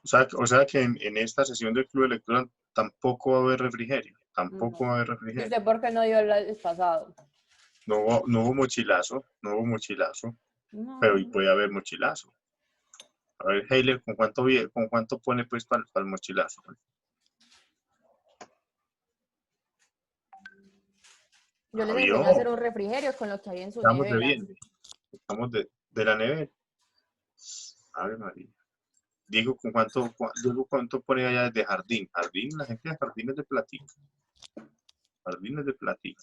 O sea que en esta sesión del club de lectura tampoco va a haber refrigerio. Tampoco No. va a haber ¿Y refrigerio. usted por qué no dio el pasado? No hubo mochilazo, no hubo mochilazo, pero hoy No. puede haber mochilazo. A ver, Heiler, ¿con cuánto pone pues para el mochilazo? Yo les enseño a hacer Avión, un refrigerio con lo que hay en su estamos de nevera. bien, estamos de la nevera. Ave María. Diego, ¿cuánto pone allá de jardín? Jardín, la gente de jardín es de platica. Jardín es de platica.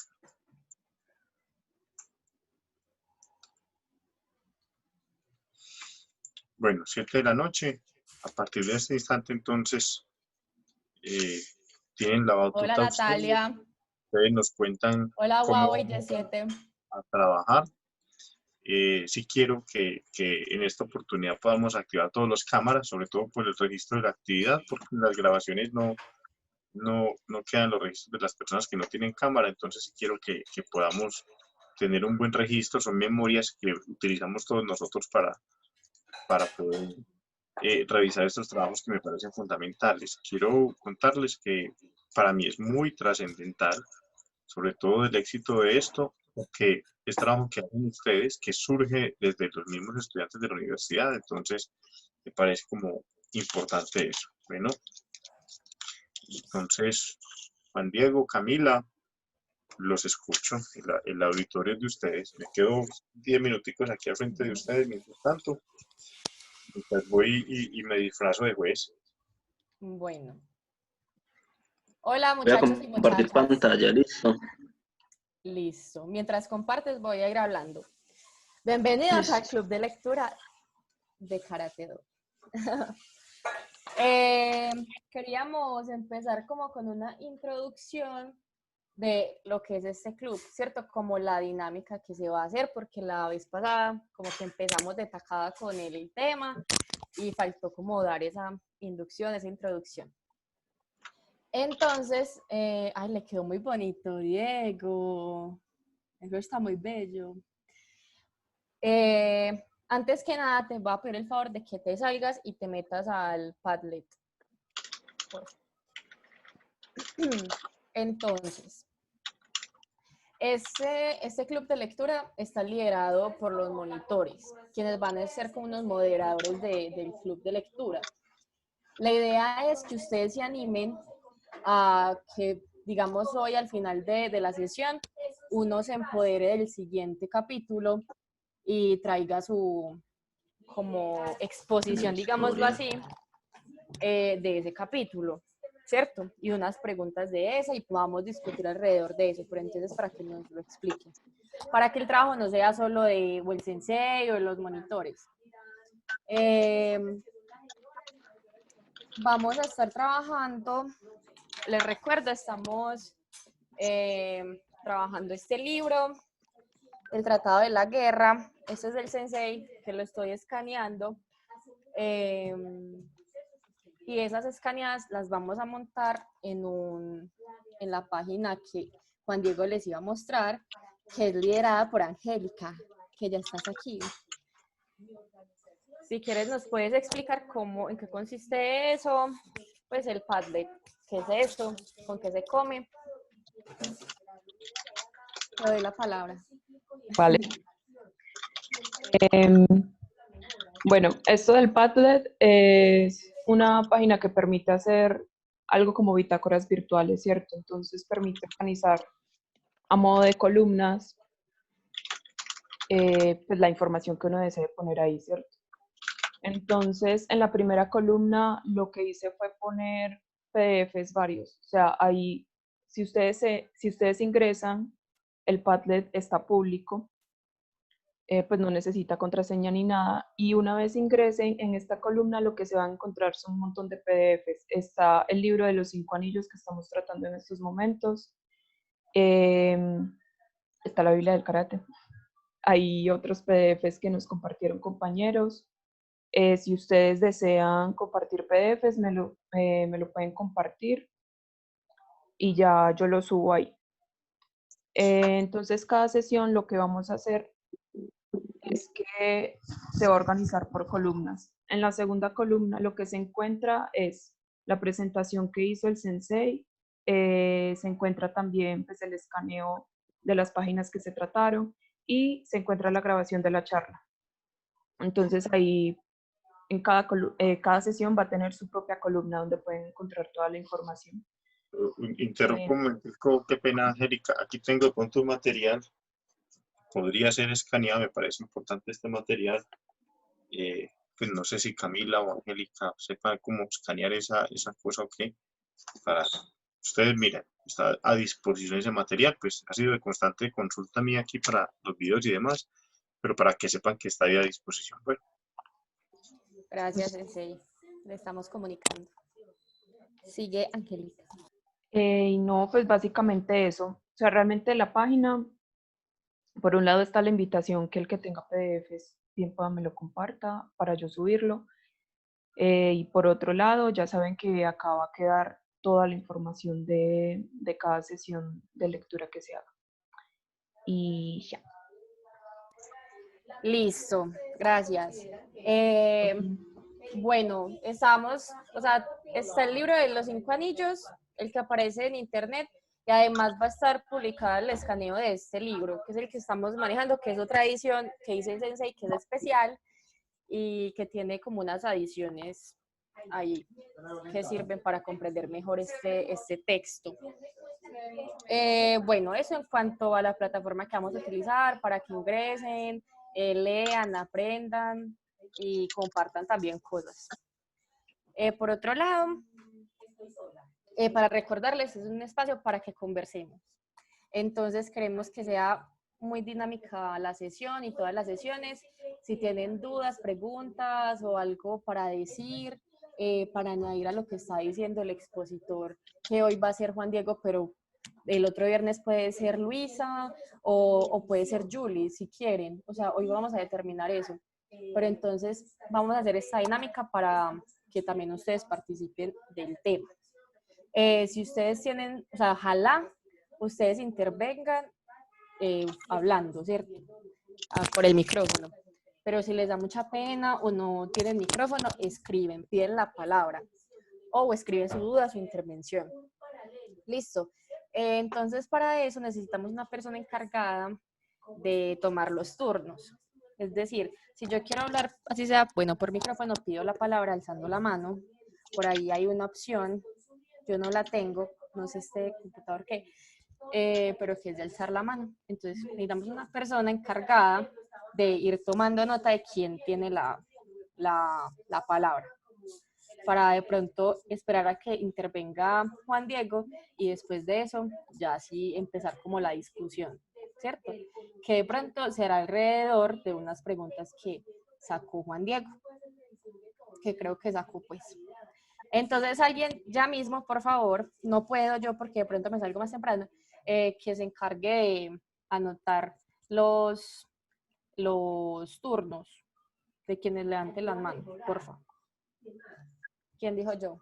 Bueno, 7 de la noche. A partir de este instante, entonces, eh, tienen la Hola batuta ustedes. Natalia. Ustedes nos cuentan Hola cómo Huawei de vamos 7. a trabajar. Sí quiero que en esta oportunidad podamos activar todas las cámaras, sobre todo por el registro de la actividad, porque en las grabaciones no quedan los registros de las personas que no tienen cámara, entonces sí quiero que podamos tener un buen registro, son memorias que utilizamos todos nosotros para poder revisar estos trabajos que me parecen fundamentales. Quiero contarles que para mí es muy trascendental, sobre todo el éxito de esto, que es trabajo que hacen ustedes, que surge desde los mismos estudiantes de la universidad, entonces me parece como importante eso. Bueno, entonces, Juan Diego, Camila, los escucho, el auditorio es de ustedes, me quedo 10 minuticos aquí al frente de ustedes, mientras tanto, mientras voy y me disfrazo de juez. Bueno. Hola Voy a muchachos y compartir muchachas. pantalla, listo. Listo. Mientras compartes voy a ir hablando. Bienvenidos al Listo. club de lectura de Karate Do. Queríamos empezar como con una introducción de lo que es este club, ¿cierto? Como la dinámica que se va a hacer, porque la vez pasada como que empezamos de tacada con el tema y faltó como dar esa inducción, esa introducción. Entonces, ay, le quedó muy bonito, Diego. Eso está muy bello. Antes que nada, te voy a pedir el favor de que te salgas y te metas al Padlet. Entonces, este club de lectura está liderado por los monitores, quienes van a ser como unos moderadores del club de lectura. La idea es que ustedes se animen a que, digamos, hoy al final de la sesión, uno se empodere del siguiente capítulo y traiga su como exposición, digámoslo así, de ese capítulo, ¿cierto? Y unas preguntas de esa y podamos discutir alrededor de eso, pero entonces para que nos lo expliquen. Para que el trabajo no sea solo de o el sensei o de los monitores. Vamos a estar trabajando, les recuerdo, estamos trabajando este libro, El Tratado de la Guerra. Este es el sensei que lo estoy escaneando. Y esas escaneadas las vamos a montar en la página que Juan Diego les iba a mostrar, que es liderada por Angélica, que ya estás aquí. Si quieres nos puedes explicar en qué consiste eso, pues el Padlet, qué es esto, con qué se come. Te doy la palabra. Vale. Bueno, esto del Padlet es una página que permite hacer algo como bitácoras virtuales, ¿cierto? Entonces permite organizar a modo de columnas pues la información que uno desee poner ahí, ¿cierto? Entonces, en la primera columna lo que hice fue poner PDFs varios. O sea, ahí, si ustedes ingresan, el Padlet está público. Pues no necesita contraseña ni nada. Y una vez ingresen en esta columna, lo que se va a encontrar son un montón de PDFs. Está el libro de los 5 anillos que estamos tratando en estos momentos. Está la Biblia del Karate. Hay otros PDFs que nos compartieron compañeros. Si ustedes desean compartir PDFs, me lo pueden compartir y ya yo lo subo ahí. Entonces, cada sesión lo que vamos a hacer es que se va a organizar por columnas. En la segunda columna lo que se encuentra es la presentación que hizo el sensei, se encuentra también pues, el escaneo de las páginas que se trataron y se encuentra la grabación de la charla. Entonces ahí en cada sesión va a tener su propia columna donde pueden encontrar toda la información. Interrumpo un momentico, qué pena, Angélica. Aquí tengo de pronto un material, podría ser escaneado, me parece importante este material. Pues no sé si Camila o Angélica sepan cómo escanear esa cosa o qué. Para ustedes, miren, está a disposición ese material, pues ha sido de constante consulta mía aquí para los videos y demás, pero para que sepan que está ahí a disposición. Bueno, Gracias, Sensei. Le estamos comunicando. Sigue Angélica. Y no, pues básicamente eso. O sea, realmente la página, por un lado está la invitación que el que tenga PDFs, bien pueda me lo comparta para yo subirlo. Y por otro lado, ya saben que acá va a quedar toda la información de cada sesión de lectura que se haga. Y ya. Listo, gracias. Bueno, estamos, o sea, está el libro de los 5 anillos, el que aparece en internet, y además va a estar publicado el escaneo de este libro, que es el que estamos manejando, que es otra edición que dice el Sensei, que es especial y que tiene como unas adiciones ahí que sirven para comprender mejor este texto. Bueno, eso en cuanto a la plataforma que vamos a utilizar para que ingresen, lean, aprendan y compartan también cosas. Por otro lado, para recordarles, es un espacio para que conversemos. Entonces queremos que sea muy dinámica la sesión y todas las sesiones. Si tienen dudas, preguntas o algo para decir, para añadir a lo que está diciendo el expositor, que hoy va a ser Juan Diego, pero el otro viernes puede ser Luisa o puede ser Julie, si quieren. O sea, hoy vamos a determinar eso. Pero entonces vamos a hacer esta dinámica para que también ustedes participen del tema. Si ustedes tienen, o sea, ojalá ustedes intervengan hablando, ¿cierto? Por el micrófono. Pero si les da mucha pena o no tienen micrófono, escriben, piden la palabra o escriben su duda, su intervención. Listo. Entonces, para eso necesitamos una persona encargada de tomar los turnos. Es decir, si yo quiero hablar, así sea, bueno, por micrófono, pido la palabra alzando la mano. Por ahí hay una opción, yo no la tengo, no sé este computador qué, pero que es de alzar la mano. Entonces, necesitamos una persona encargada de ir tomando nota de quién tiene la palabra, para de pronto esperar a que intervenga Juan Diego y después de eso ya sí empezar como la discusión, ¿cierto? Que de pronto será alrededor de unas preguntas que sacó Juan Diego, que creo que sacó pues. Entonces alguien ya mismo, por favor, no puedo yo porque de pronto me salgo más temprano, que se encargue de anotar los turnos de quienes levanten las manos, por favor. ¿Quién dijo yo?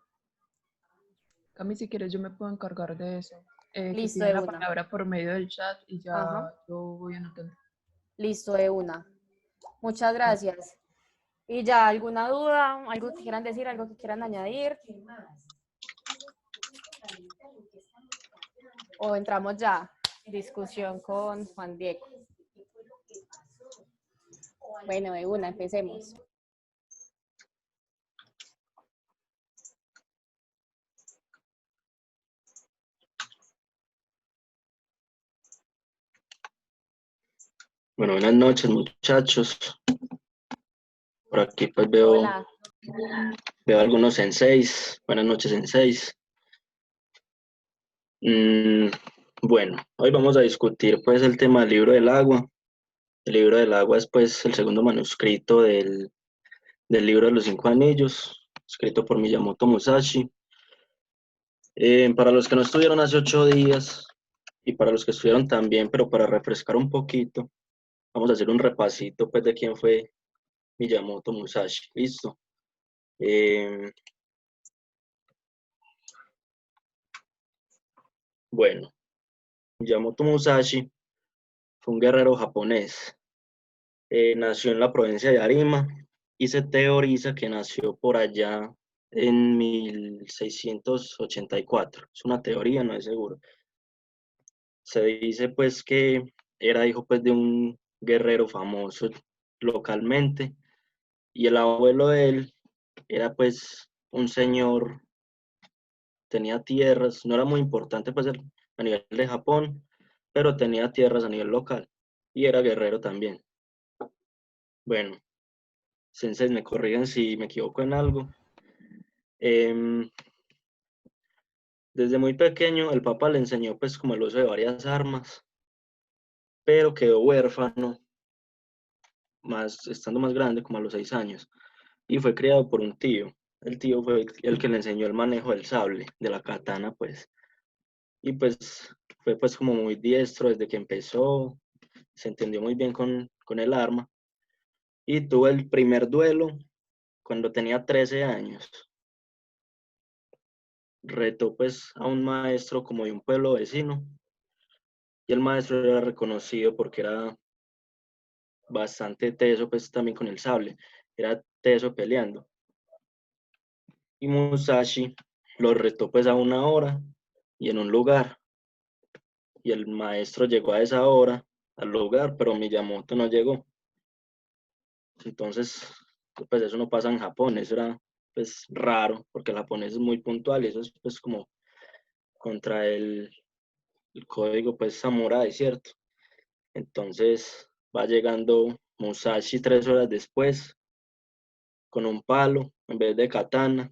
Cami, si quieres yo me puedo encargar de eso. Que Listo, piden de la una. palabra por medio del chat y ya Ajá. yo voy anotando. Listo, de una. Muchas gracias. ¿Y ya alguna duda, algo que quieran decir, algo que quieran añadir? ¿O entramos ya? Discusión con Juan Diego. Bueno, de una, empecemos. Bueno, buenas noches, muchachos. Por aquí pues veo Hola. algunos senseis. Buenas noches, senseis. Bueno, hoy vamos a discutir pues el tema del libro del agua. El libro del agua es pues el segundo manuscrito del libro de los 5 anillos, escrito por Miyamoto Musashi. Para los que no estuvieron hace 8 días y para los que estuvieron también, pero para refrescar un poquito, vamos a hacer un repasito pues de quién fue Miyamoto Musashi. ¿Listo? Bueno, Miyamoto Musashi fue un guerrero japonés Nació en la provincia de Arima y se teoriza que nació por allá en 1684. Es una teoría, no es seguro. Se dice pues que era hijo pues de un guerrero famoso localmente y el abuelo de él era pues un señor, tenía tierras, no era muy importante pues a nivel de Japón, pero tenía tierras a nivel local y era guerrero también. Bueno, senseis me corrigen si me equivoco en algo. Em, Desde muy pequeño el papá le enseñó pues como el uso de varias armas, pero quedó huérfano estando más grande, como a los 6 años, y fue criado por un tío. El tío fue el que le enseñó el manejo del sable, de la katana, pues, y pues fue pues como muy diestro desde que empezó, se entendió muy bien con el arma, y tuvo el primer duelo cuando tenía 13 años. Retó pues a un maestro como de un pueblo vecino, y el maestro era reconocido porque era bastante teso pues también con el sable, era teso peleando. Y Musashi lo retó pues a una hora y en un lugar. Y el maestro llegó a esa hora al lugar, pero Miyamoto no llegó. Entonces, pues eso no pasa en Japón, eso era pues raro, porque el japonés es muy puntual y eso es pues como contra el código pues samurái, ¿cierto? Entonces va llegando Musashi 3 horas después con un palo en vez de katana,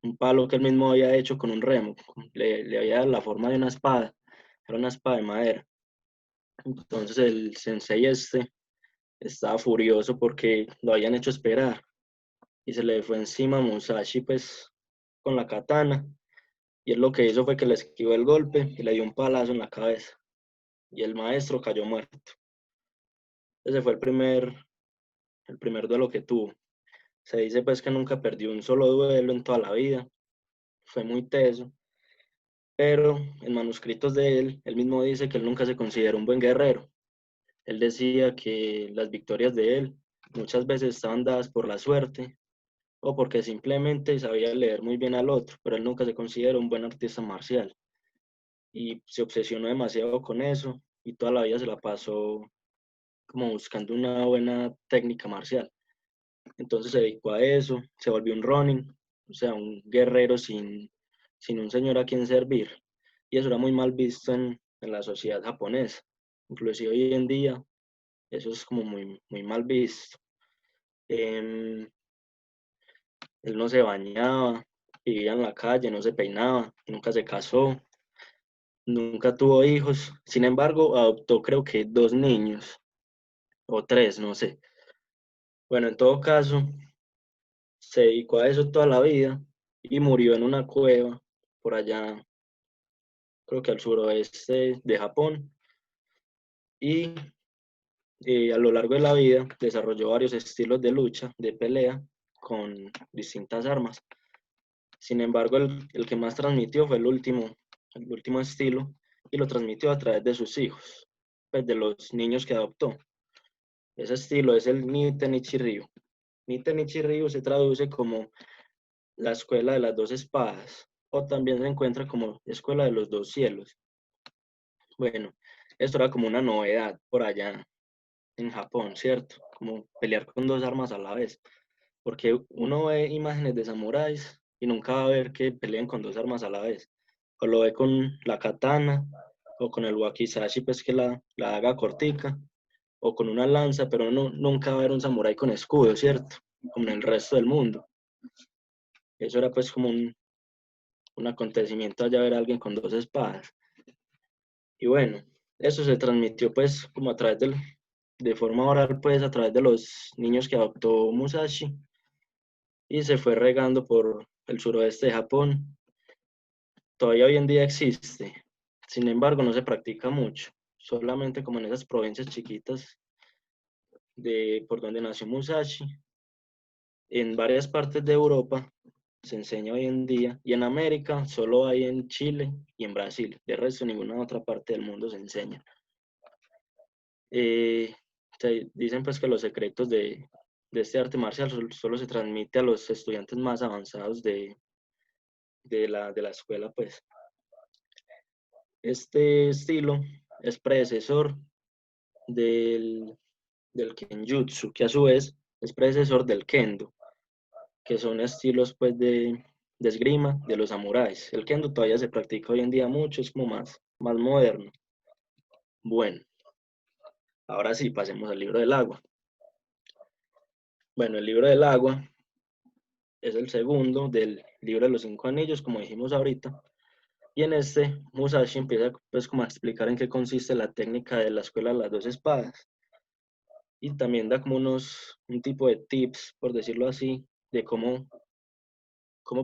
un palo que él mismo había hecho con un remo, le había dado la forma de una espada, era una espada de madera. Entonces el sensei estaba furioso porque lo habían hecho esperar y se le fue encima a Musashi pues con la katana y él lo que hizo fue que le esquivó el golpe y le dio un palazo en la cabeza y el maestro cayó muerto. Ese fue el primer duelo que tuvo. Se dice pues que nunca perdió un solo duelo en toda la vida, fue muy teso, pero en manuscritos de él mismo dice que él nunca se consideró un buen guerrero. Él decía que las victorias de él muchas veces estaban dadas por la suerte o porque simplemente sabía leer muy bien al otro, pero él nunca se consideró un buen artista marcial y se obsesionó demasiado con eso y toda la vida se la pasó como buscando una buena técnica marcial. Entonces se dedicó a eso, se volvió un Ronin, o sea, un guerrero sin un señor a quien servir. Y eso era muy mal visto en la sociedad japonesa. Inclusive hoy en día eso es como muy, muy mal visto. Em, Él no se bañaba, vivía en la calle, no se peinaba, nunca se casó, nunca tuvo hijos. Sin embargo, adoptó creo que 2 niños, o 3, no sé. Bueno, en todo caso, se dedicó a eso toda la vida y murió en una cueva por allá, creo que al suroeste de Japón. Y a lo largo de la vida desarrolló varios estilos de lucha, de pelea, con distintas armas. Sin embargo, el que más transmitió fue el último estilo, y lo transmitió a través de sus hijos, pues de los niños que adoptó. Ese estilo es el Niten Ichi Ryu. Niten Ichi Ryu se traduce como la escuela de las dos espadas, o también se encuentra como escuela de los dos cielos. Bueno, esto era como una novedad por allá en Japón, ¿cierto? Como pelear con dos armas a la vez. Porque uno ve imágenes de samuráis y nunca va a ver que peleen con dos armas a la vez. O lo ve con la katana, o con el wakizashi, pues que la haga cortica, o con una lanza, pero nunca va a ver un samurái con escudo, ¿cierto? Como en el resto del mundo. Eso era pues como un acontecimiento allá ver a alguien con dos espadas. Y bueno, eso se transmitió pues como de forma oral pues a través de los niños que adoptó Musashi y se fue regando por el suroeste de Japón. Todavía hoy en día existe, sin embargo no se practica mucho, solamente como en esas provincias chiquitas por donde nació Musashi. En varias partes de Europa se enseña hoy en día y en América solo hay en Chile y en Brasil, de resto en ninguna otra parte del mundo se enseña. dicen pues que los secretos de este arte marcial solo se transmite a los estudiantes más avanzados de la escuela, pues. Este estilo es predecesor del Kenjutsu, que a su vez es predecesor del Kendo, que son estilos pues de esgrima de los samuráis. El Kendo todavía se practica hoy en día mucho, es como más moderno. Bueno, ahora sí, pasemos al libro del agua. Bueno, el libro del agua es el segundo del libro de los 5 anillos, como dijimos ahorita. Y en este, Musashi empieza pues como a explicar en qué consiste la técnica de la escuela de las 2 espadas. Y también da como un tipo de tips, por decirlo así, de cómo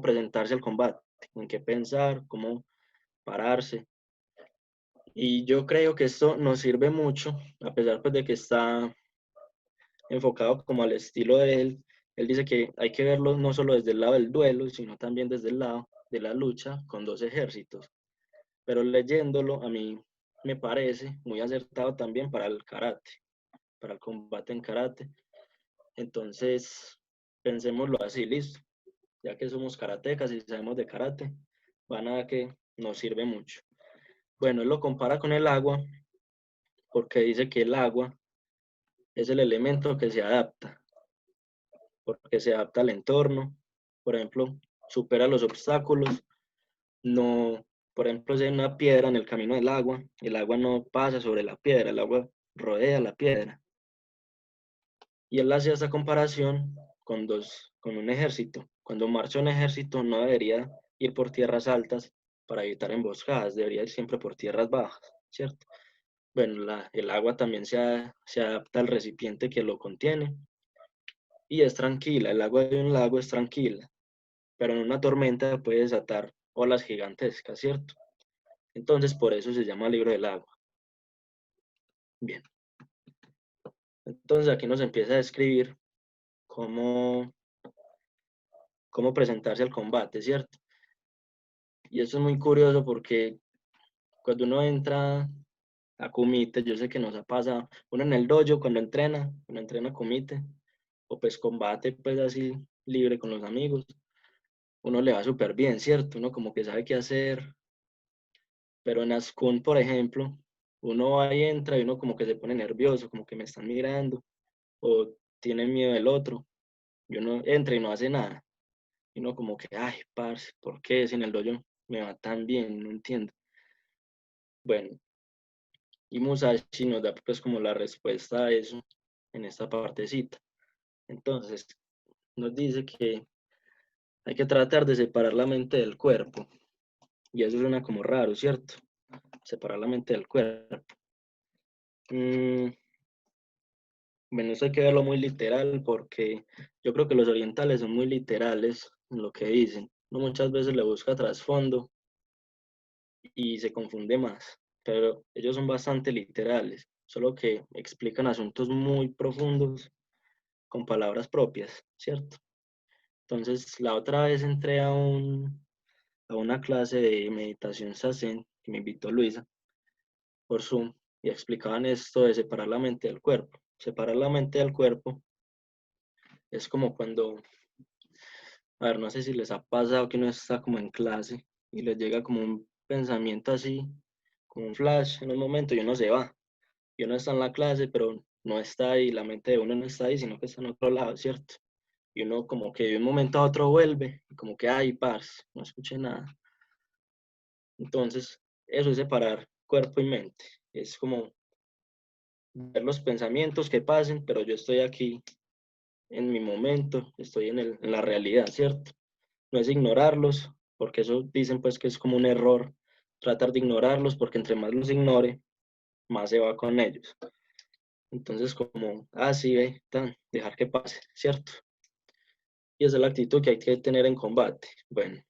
presentarse al combate, en qué pensar, cómo pararse. Y yo creo que esto nos sirve mucho, a pesar pues de que está enfocado como al estilo de él. Él dice que hay que verlo no solo desde el lado del duelo, sino también desde el lado de la lucha con 2 ejércitos. Pero leyéndolo, a mí me parece muy acertado también para el karate, para el combate en karate. Entonces, pensémoslo así, listo. Ya que somos karatecas y sabemos de karate, van a ver que nos sirve mucho. Bueno, él lo compara con el agua, porque dice que el agua es el elemento que se adapta, porque se adapta al entorno, por ejemplo, supera los obstáculos, no, por ejemplo, si hay una piedra en el camino del agua, el agua no pasa sobre la piedra, el agua rodea la piedra. Y él hace esa comparación con un ejército. Cuando marcha un ejército no debería ir por tierras altas para evitar emboscadas, debería ir siempre por tierras bajas, ¿cierto? Bueno, el agua también se adapta al recipiente que lo contiene y es tranquila, el agua de un lago es tranquila, pero en una tormenta puede desatar olas gigantescas, ¿cierto? Entonces por eso se llama libro del agua. Bien, entonces aquí nos empieza a describir cómo presentarse al combate, ¿cierto? Y eso es muy curioso porque cuando uno entra a kumite, yo sé que nos ha pasado, uno en el dojo cuando entrena kumite, o pues combate pues así libre con los amigos, uno le va súper bien, ¿cierto? Uno como que sabe qué hacer, pero en Ascun, por ejemplo, uno ahí entra y uno como que se pone nervioso, como que me están mirando, o tiene miedo del otro, y uno entra y no hace nada, y uno como que, ay, parce, ¿por qué si en el dojo me va tan bien? No entiendo. Bueno, y Musashi nos da pues como la respuesta a eso en esta partecita. Entonces, nos dice que hay que tratar de separar la mente del cuerpo. Y eso suena como raro, ¿cierto? Separar la mente del cuerpo. Bueno, eso hay que verlo muy literal porque yo creo que los orientales son muy literales en lo que dicen. Uno muchas veces le busca trasfondo y se confunde más, pero ellos son bastante literales, solo que explican asuntos muy profundos con palabras propias, ¿cierto? Entonces, la otra vez entré a una clase de meditación Zazen que me invitó Luisa por Zoom y explicaban esto de separar la mente del cuerpo. Separar la mente del cuerpo es como cuando, a ver, no sé si les ha pasado que uno está como en clase y les llega como un pensamiento así, como un flash en un momento y uno se va. Y uno está en la clase, pero no está ahí, la mente de uno no está ahí, sino que está en otro lado, ¿cierto? Y uno como que de un momento a otro vuelve, y como que, ay, parce, no escuché nada. Entonces, eso es separar cuerpo y mente. Es como ver los pensamientos que pasen, pero yo estoy aquí en mi momento, estoy en la realidad, ¿cierto? No es ignorarlos, porque eso dicen pues que es como un error, tratar de ignorarlos, porque entre más los ignore, más se va con ellos. Entonces, como, sí, ve, dejar que pase, ¿cierto? Y esa es la actitud que hay que tener en combate. Bueno,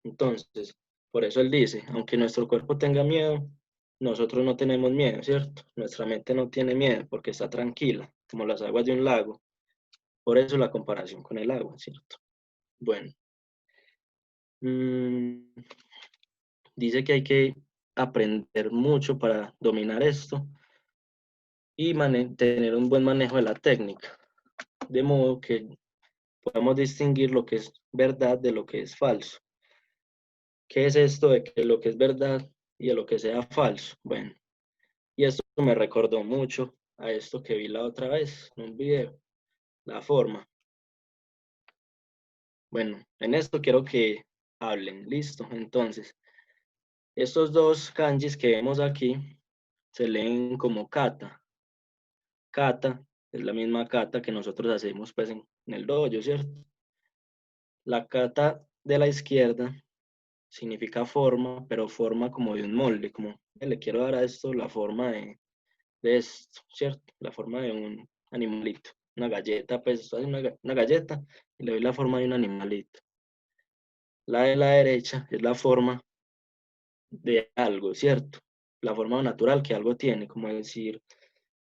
entonces, por eso él dice, aunque nuestro cuerpo tenga miedo, nosotros no tenemos miedo, ¿cierto? Nuestra mente no tiene miedo porque está tranquila, como las aguas de un lago. Por eso la comparación con el agua, ¿cierto? Bueno, dice que hay que aprender mucho para dominar esto y tener un buen manejo de la técnica, de modo que podamos distinguir lo que es verdad de lo que es falso. ¿Qué es esto de que lo que es verdad y de lo que sea falso? Bueno, y esto me recordó mucho a esto que vi la otra vez en un video, la forma. Bueno, en esto quiero que hablen, listo. Entonces, estos dos kanjis que vemos aquí se leen como kata. Kata es la misma kata que nosotros hacemos pues en el dojo, ¿cierto? La kata de la izquierda significa forma, pero forma como de un molde, como le quiero dar a esto la forma de esto, ¿cierto? La forma de un animalito, una galleta, pues esto hace una galleta y le doy la forma de un animalito. La de la derecha es la forma de algo, ¿cierto? La forma natural que algo tiene, como decir,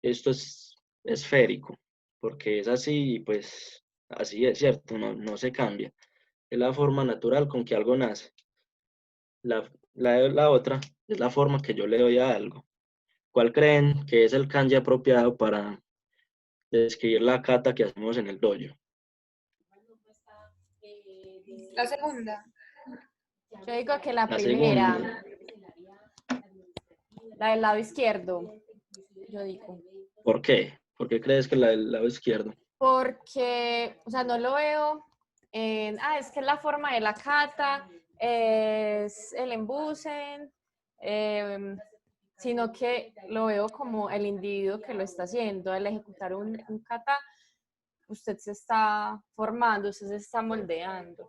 esto es esférico, porque es así y pues así es, ¿cierto? No se cambia. Es la forma natural con que algo nace. La otra es la forma que yo le doy a algo. ¿Cuál creen que es el kanji apropiado para describir la kata que hacemos en el dojo? La segunda. Yo digo que la La primera, segunda. la del lado izquierdo, yo digo. ¿Por qué? ¿Por qué crees que la del lado izquierdo? Porque, o sea, no lo veo es que la forma de la kata es el embusen, sino que lo veo como el individuo que lo está haciendo. Al ejecutar un kata, usted se está formando, usted se está moldeando.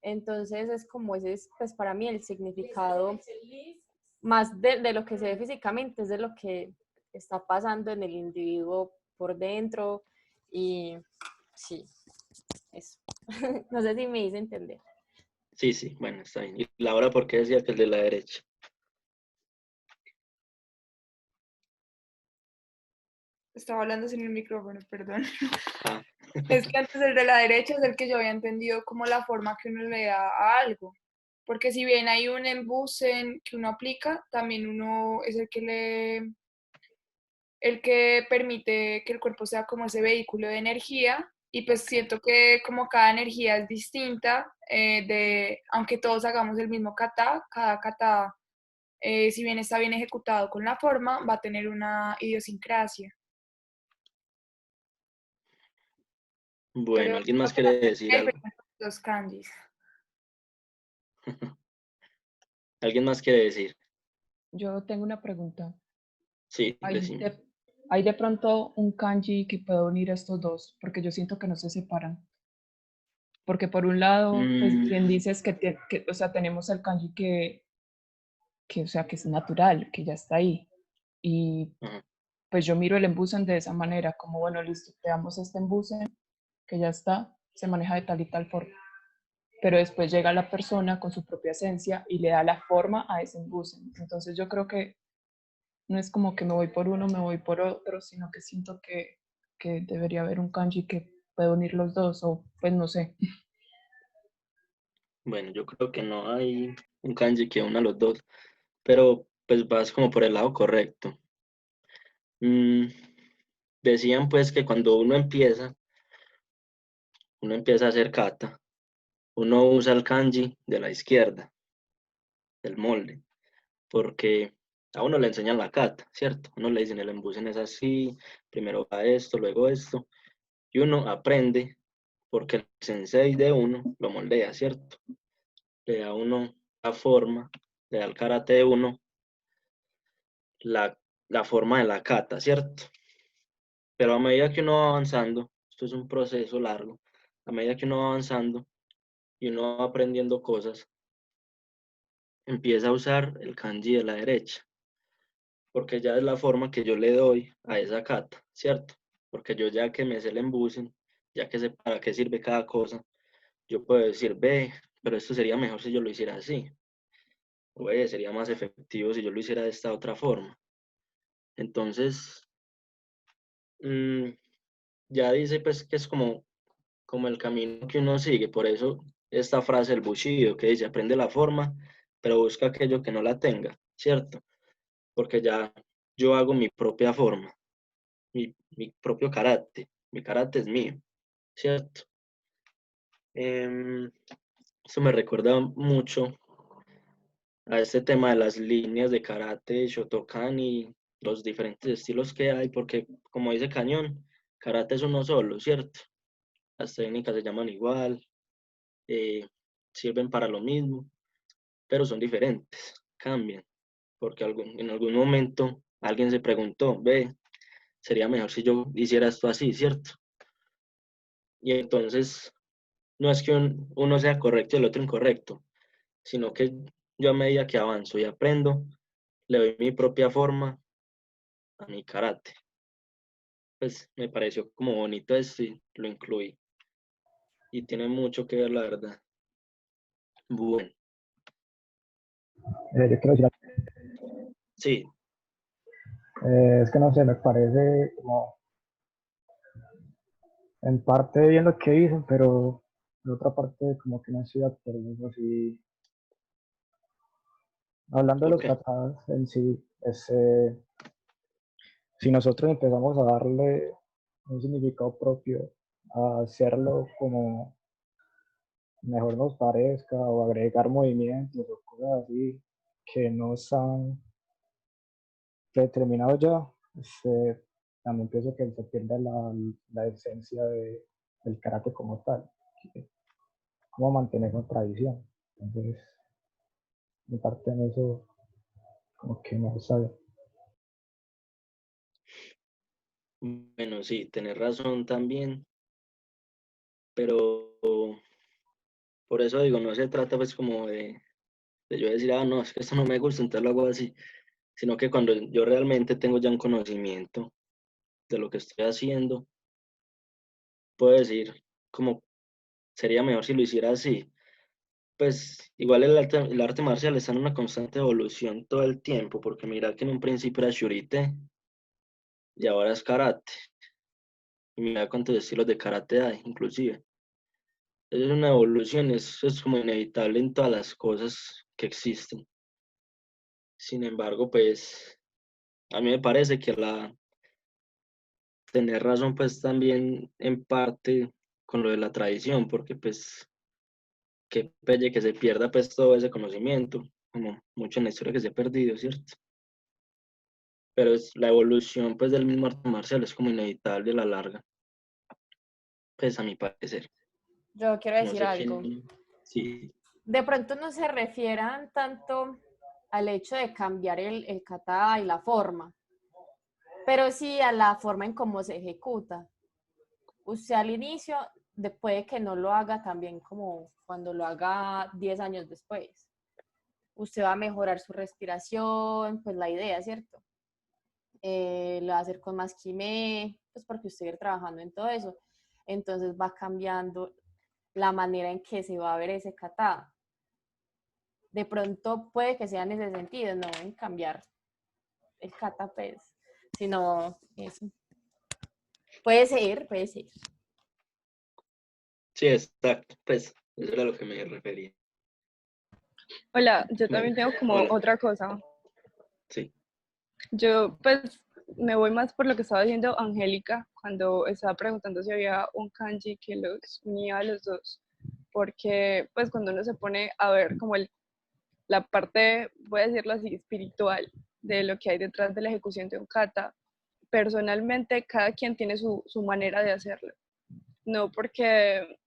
Entonces es como ese, pues para mí el significado más de lo que se ve físicamente es de lo que está pasando en el individuo por dentro y sí, eso. No sé si me hice entender. Sí, sí, bueno, está bien. ¿Y la hora por qué decía que el de la derecha? Estaba hablando sin el micrófono, perdón. Ah, Es que antes el de la derecha es el que yo había entendido como la forma que uno le da a algo. Porque si bien hay un embusen que uno aplica, también uno es el que permite que el cuerpo sea como ese vehículo de energía. Y pues siento que como cada energía es distinta, aunque todos hagamos el mismo kata, cada kata, si bien está bien ejecutado con la forma, va a tener una idiosincrasia. bueno, Pero ¿alguien más quiere decir hay algo? los kanjis. ¿Alguien más quiere decir? Yo tengo una pregunta. Sí, ¿Hay decime. de, ¿Hay de pronto un kanji que pueda unir estos dos? Porque yo siento que no se separan. Porque por un lado, pues Mm, bien dices o sea, tenemos el kanji o sea, que es natural, que ya está ahí. Y ajá. pues yo miro el embusen de esa manera, como bueno, listo, creamos este embusen que ya está, se maneja de tal y tal forma. Pero después llega la persona con su propia esencia y le da la forma a ese embusen. Entonces yo creo que no es como que me voy por uno, me voy por otro, sino que siento que debería haber un kanji que pueda unir los dos, o pues no sé. Bueno, yo creo que no hay un kanji que una los dos, pero pues vas como por el lado correcto. Mm, decían pues que cuando uno empieza a hacer kata, uno usa el kanji de la izquierda, del molde, porque a uno le enseñan la kata, ¿cierto? Uno le dicen el embusen es así, primero va esto, luego esto, y uno aprende porque el sensei de uno lo moldea, ¿cierto? Le da a uno la forma, le da al karate de uno la, la forma de la kata, ¿cierto? Pero a medida que uno va avanzando, esto es un proceso largo, a medida que uno va avanzando y uno va aprendiendo cosas, empieza a usar el kanji de la derecha, porque ya es la forma que yo le doy a esa kata, ¿cierto? Porque yo ya que me sé el embusen, ya que sé para qué sirve cada cosa, yo puedo decir, ve, pero esto sería mejor si yo lo hiciera así, o ve, sería más efectivo si yo lo hiciera de esta otra forma. Entonces, mm, ya dice pues que es como el camino que uno sigue, por eso esta frase del Bushido que dice, aprende la forma, pero busca aquello que no la tenga, ¿cierto? Porque ya yo hago mi propia forma. mi propio carácter. Mi carácter es mío, ¿cierto? Eso me recuerda mucho a este tema de las líneas de karate, Shotokan y los diferentes estilos que hay, porque como dice Cañón, karate es uno solo, ¿cierto? Las técnicas se llaman igual, eh, sirven para lo mismo, pero son diferentes, cambian, porque en algún momento alguien se preguntó, ve, sería mejor si yo hiciera esto así, ¿cierto? Y entonces no es que uno sea correcto y el otro incorrecto, sino que yo a medida que avanzo y aprendo, le doy mi propia forma a mi karate. Pues me pareció como bonito esto y lo incluí. Y tiene mucho que ver, la verdad. Bueno, Yo quiero decir, sí, es que no sé, me parece como en parte bien lo que dicen, pero de otra parte como que no estoy de acuerdo. Así, hablando de ¿por los qué? katanas en sí, si nosotros empezamos a darle un significado propio, a hacerlo como mejor nos parezca o agregar movimientos o cosas así que no están determinados ya, también pienso que se pierde la esencia del karate como tal, cómo mantener una tradición. Entonces, mi parte en eso, como que no sabe. Bueno, sí, tenés razón también, pero por eso digo, no se trata pues como de yo decir, ah, no, es que esto no me gusta, entonces lo hago así, sino que cuando yo realmente tengo ya un conocimiento de lo que estoy haciendo, puedo decir como sería mejor si lo hiciera así. Pues igual el arte marcial está en una constante evolución todo el tiempo, porque mira que en un principio era shurite y ahora es karate. Y mira cuántos estilos de karate hay, inclusive. Es una evolución, eso es como inevitable en todas las cosas que existen. Sin embargo, pues a mí me parece que tener razón pues también en parte con lo de la tradición, porque pues qué pelle que se pierda pues todo ese conocimiento, como mucho en la historia que se ha perdido, ¿cierto? Pero es la evolución pues del mismo arte marcial es como inevitable a la larga, pues a mi parecer. Yo quiero No decir sé algo. quién, sí, De pronto no se refieran tanto al hecho de cambiar el kata y la forma, pero sí a la forma en cómo se ejecuta. Usted al inicio puede que no lo haga tan bien como cuando lo haga 10 años después. Usted va a mejorar su respiración, pues la idea, ¿cierto? Lo va a hacer con más quimé, pues porque usted va a ir trabajando en todo eso. Entonces va cambiando la manera en que se va a ver ese kata. De pronto puede que sea en ese sentido, no en cambiar el kata, pues, sino eso. Puede ser, puede ser. sí, exacto, pues eso era lo que me refería. Hola, yo Bueno, también tengo como hola, otra cosa. sí, Yo pues me voy más por lo que estaba diciendo Angélica cuando estaba preguntando si había un kanji que los unía a los dos, porque pues cuando uno se pone a ver como la parte, voy a decirlo así, espiritual de lo que hay detrás de la ejecución de un kata, personalmente cada quien tiene su manera de hacerlo, no porque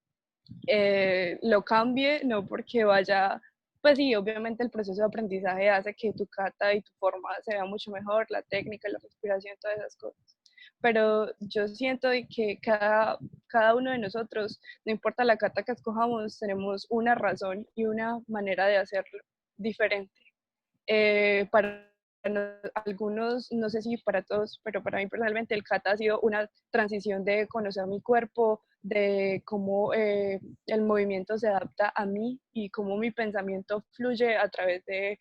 lo cambie, no porque vaya, pues sí, obviamente el proceso de aprendizaje hace que tu kata y tu forma se vea mucho mejor, la técnica, la respiración, todas esas cosas. Pero yo siento que cada uno de nosotros, no importa la kata que escojamos, tenemos una razón y una manera de hacerlo diferente. Para algunos, no sé si para todos, pero para mí personalmente el kata ha sido una transición de conocer mi cuerpo, de cómo el movimiento se adapta a mí y cómo mi pensamiento fluye a través de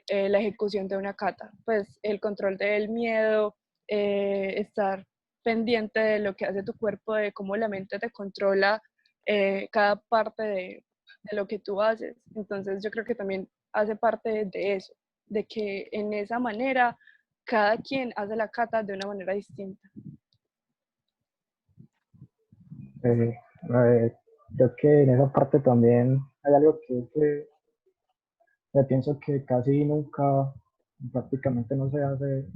la ejecución de una kata. Pues el control del miedo, estar pendiente de lo que hace tu cuerpo, de cómo la mente te controla cada parte de lo que tú haces. Entonces yo creo que también hace parte de eso, de que en esa manera cada quien hace la kata de una manera distinta. Creo que en esa parte también hay algo que yo pienso que casi nunca, prácticamente no se hace,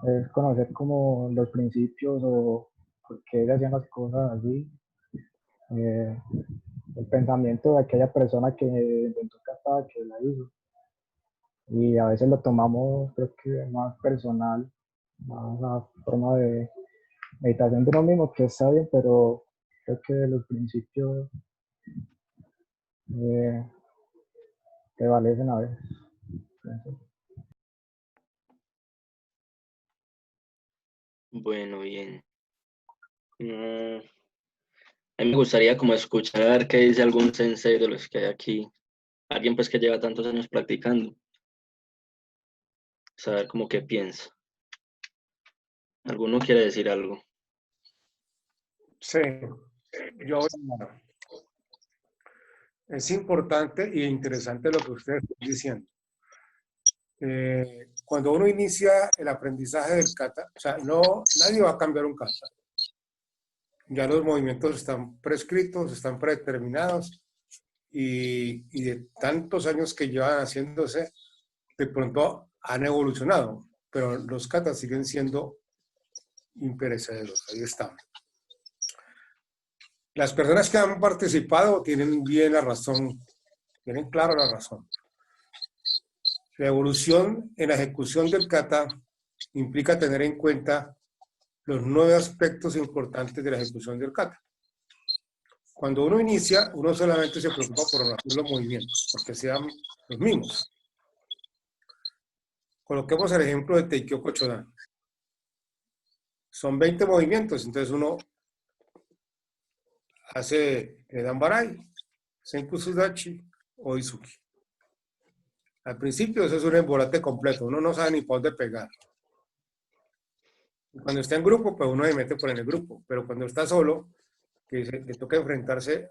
es conocer como los principios o por qué se hacían las cosas así. El pensamiento de aquella persona que inventó Kata, que la hizo. Y a veces lo tomamos, creo que más personal, más a forma de meditación de uno mismo, que está bien, pero creo que los principios eh, prevalecen a veces. Pienso. Bueno, bien. Mm, a mí me gustaría como escuchar qué dice algún sensei de los que hay aquí. Alguien pues que lleva tantos años practicando. Saber como qué piensa. ¿Alguno quiere decir algo? Sí, yo es importante e interesante lo que ustedes están diciendo. Cuando uno inicia el aprendizaje del kata, o sea, nadie va a cambiar un kata. Ya los movimientos están prescritos, están predeterminados y de tantos años que llevan haciéndose, de pronto han evolucionado, pero los katas siguen siendo imperecederos, ahí están. Las personas que han participado tienen bien la razón, tienen claro la razón. La evolución en la ejecución del kata implica tener en cuenta los 9 aspectos importantes de la ejecución del kata. Cuando uno inicia, uno solamente se preocupa por hacer los movimientos, porque sean los mismos. Coloquemos el ejemplo de Teikyo Chodan. Son 20 movimientos, entonces uno hace Edanbarai, Senku Sudachi o Izuki. Al principio eso es un embolate completo, uno no sabe ni por dónde pegar. Cuando está en grupo, pues uno se mete por en el grupo, pero cuando está solo, que le toca enfrentarse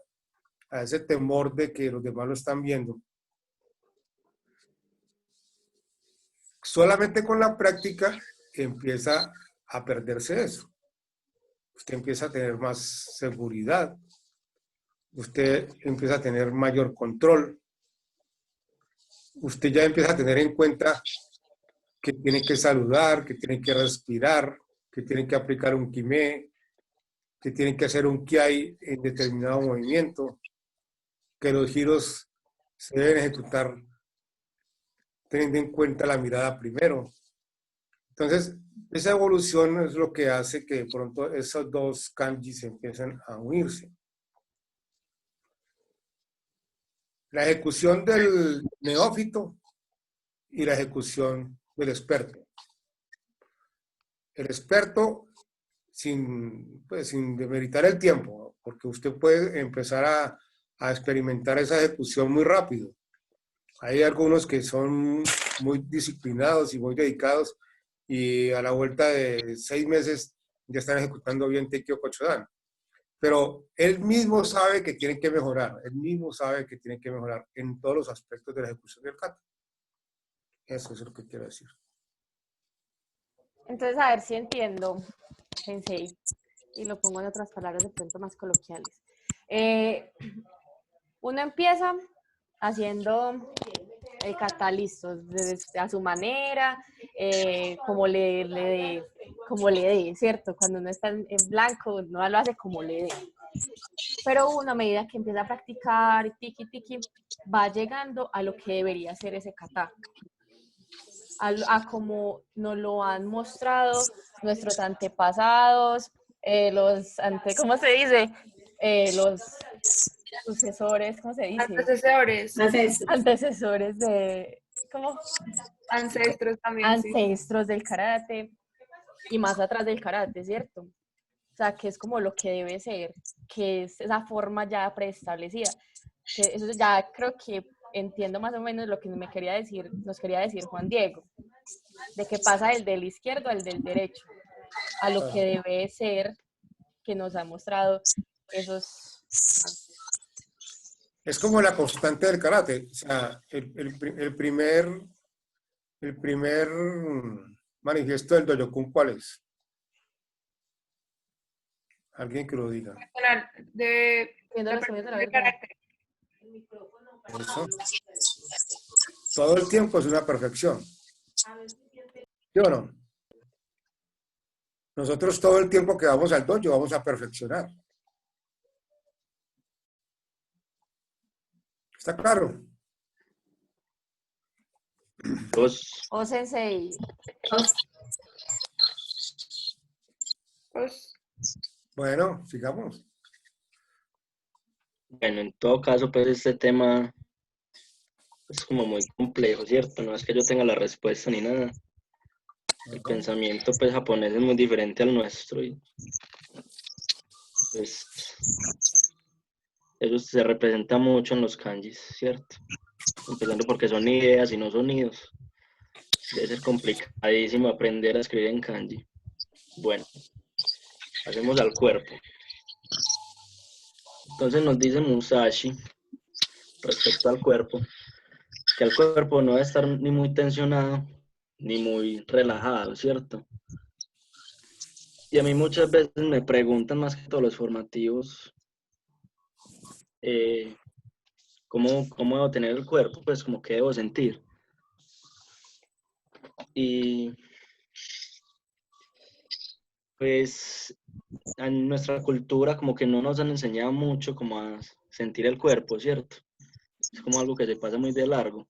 a ese temor de que los demás lo están viendo. Solamente con la práctica empieza a perderse eso. Usted empieza a tener más seguridad, usted empieza a tener mayor control, usted ya empieza a tener en cuenta que tiene que saludar, que tiene que respirar, que tiene que aplicar un kime, que tiene que hacer un kiai en determinado movimiento, que los giros se deben ejecutar teniendo en cuenta la mirada primero. Entonces, esa evolución es lo que hace que de pronto esos dos kanjis empiecen a unirse. La ejecución del neófito y la ejecución del experto. El experto, sin demeritar el tiempo, porque usted puede empezar a experimentar esa ejecución muy rápido. Hay algunos que son muy disciplinados y muy dedicados y a la vuelta de 6 meses ya están ejecutando bien Teikyo Chodan. Pero él mismo sabe que tiene que mejorar, él mismo sabe que tiene que mejorar en todos los aspectos de la ejecución del kata. Eso es lo que quiero decir. Entonces, a ver si entiendo, Sensei, y lo pongo en otras palabras de pronto más coloquiales. Uno empieza haciendo el kata listo, a su manera, como le dé, ¿cierto? Cuando uno está en blanco, uno lo hace como le dé. Pero uno a medida que empieza a practicar, tiki, va llegando a lo que debería ser ese kata. A como nos lo han mostrado nuestros antepasados, ¿cómo se dice? Los sucesores, ¿cómo se dice? Antecesores de, ¿cómo? Ancestros también, Ancestros del karate y más atrás del karate, ¿cierto? O sea, que es como lo que debe ser, que es esa forma ya preestablecida. Que eso ya creo que entiendo más o menos lo que nos quería decir Juan Diego, de que pasa del izquierdo al del derecho, a lo que debe ser, que nos ha mostrado esos. Es como la constante del karate, o sea, el primer manifiesto del Doyokun cuál es? Alguien que lo diga. De Viendo la los caminos de la de verdad. carácter. Eso. Todo el tiempo es una perfección. ¿Sí o no? Nosotros todo el tiempo que vamos al dojo vamos a perfeccionar. ¿Está claro? O sensei, Pues, Bueno, sigamos. Bueno, en todo caso, pues este tema es como muy complejo, ¿cierto? No es que yo tenga la respuesta ni nada. El pensamiento pues japonés es muy diferente al nuestro y pues eso se representa mucho en los kanjis, ¿cierto? Empezando porque son ideas y no sonidos. Debe ser complicadísimo aprender a escribir en kanji. Bueno, hacemos al cuerpo. Entonces nos dice Musashi respecto al cuerpo, que el cuerpo no debe estar ni muy tensionado ni muy relajado, ¿cierto? Y a mí muchas veces me preguntan más que todos los formativos, ¿cómo debo tener el cuerpo? Pues como qué debo sentir. Y pues en nuestra cultura como que no nos han enseñado mucho como a sentir el cuerpo, ¿cierto? Es como algo que se pasa muy de largo,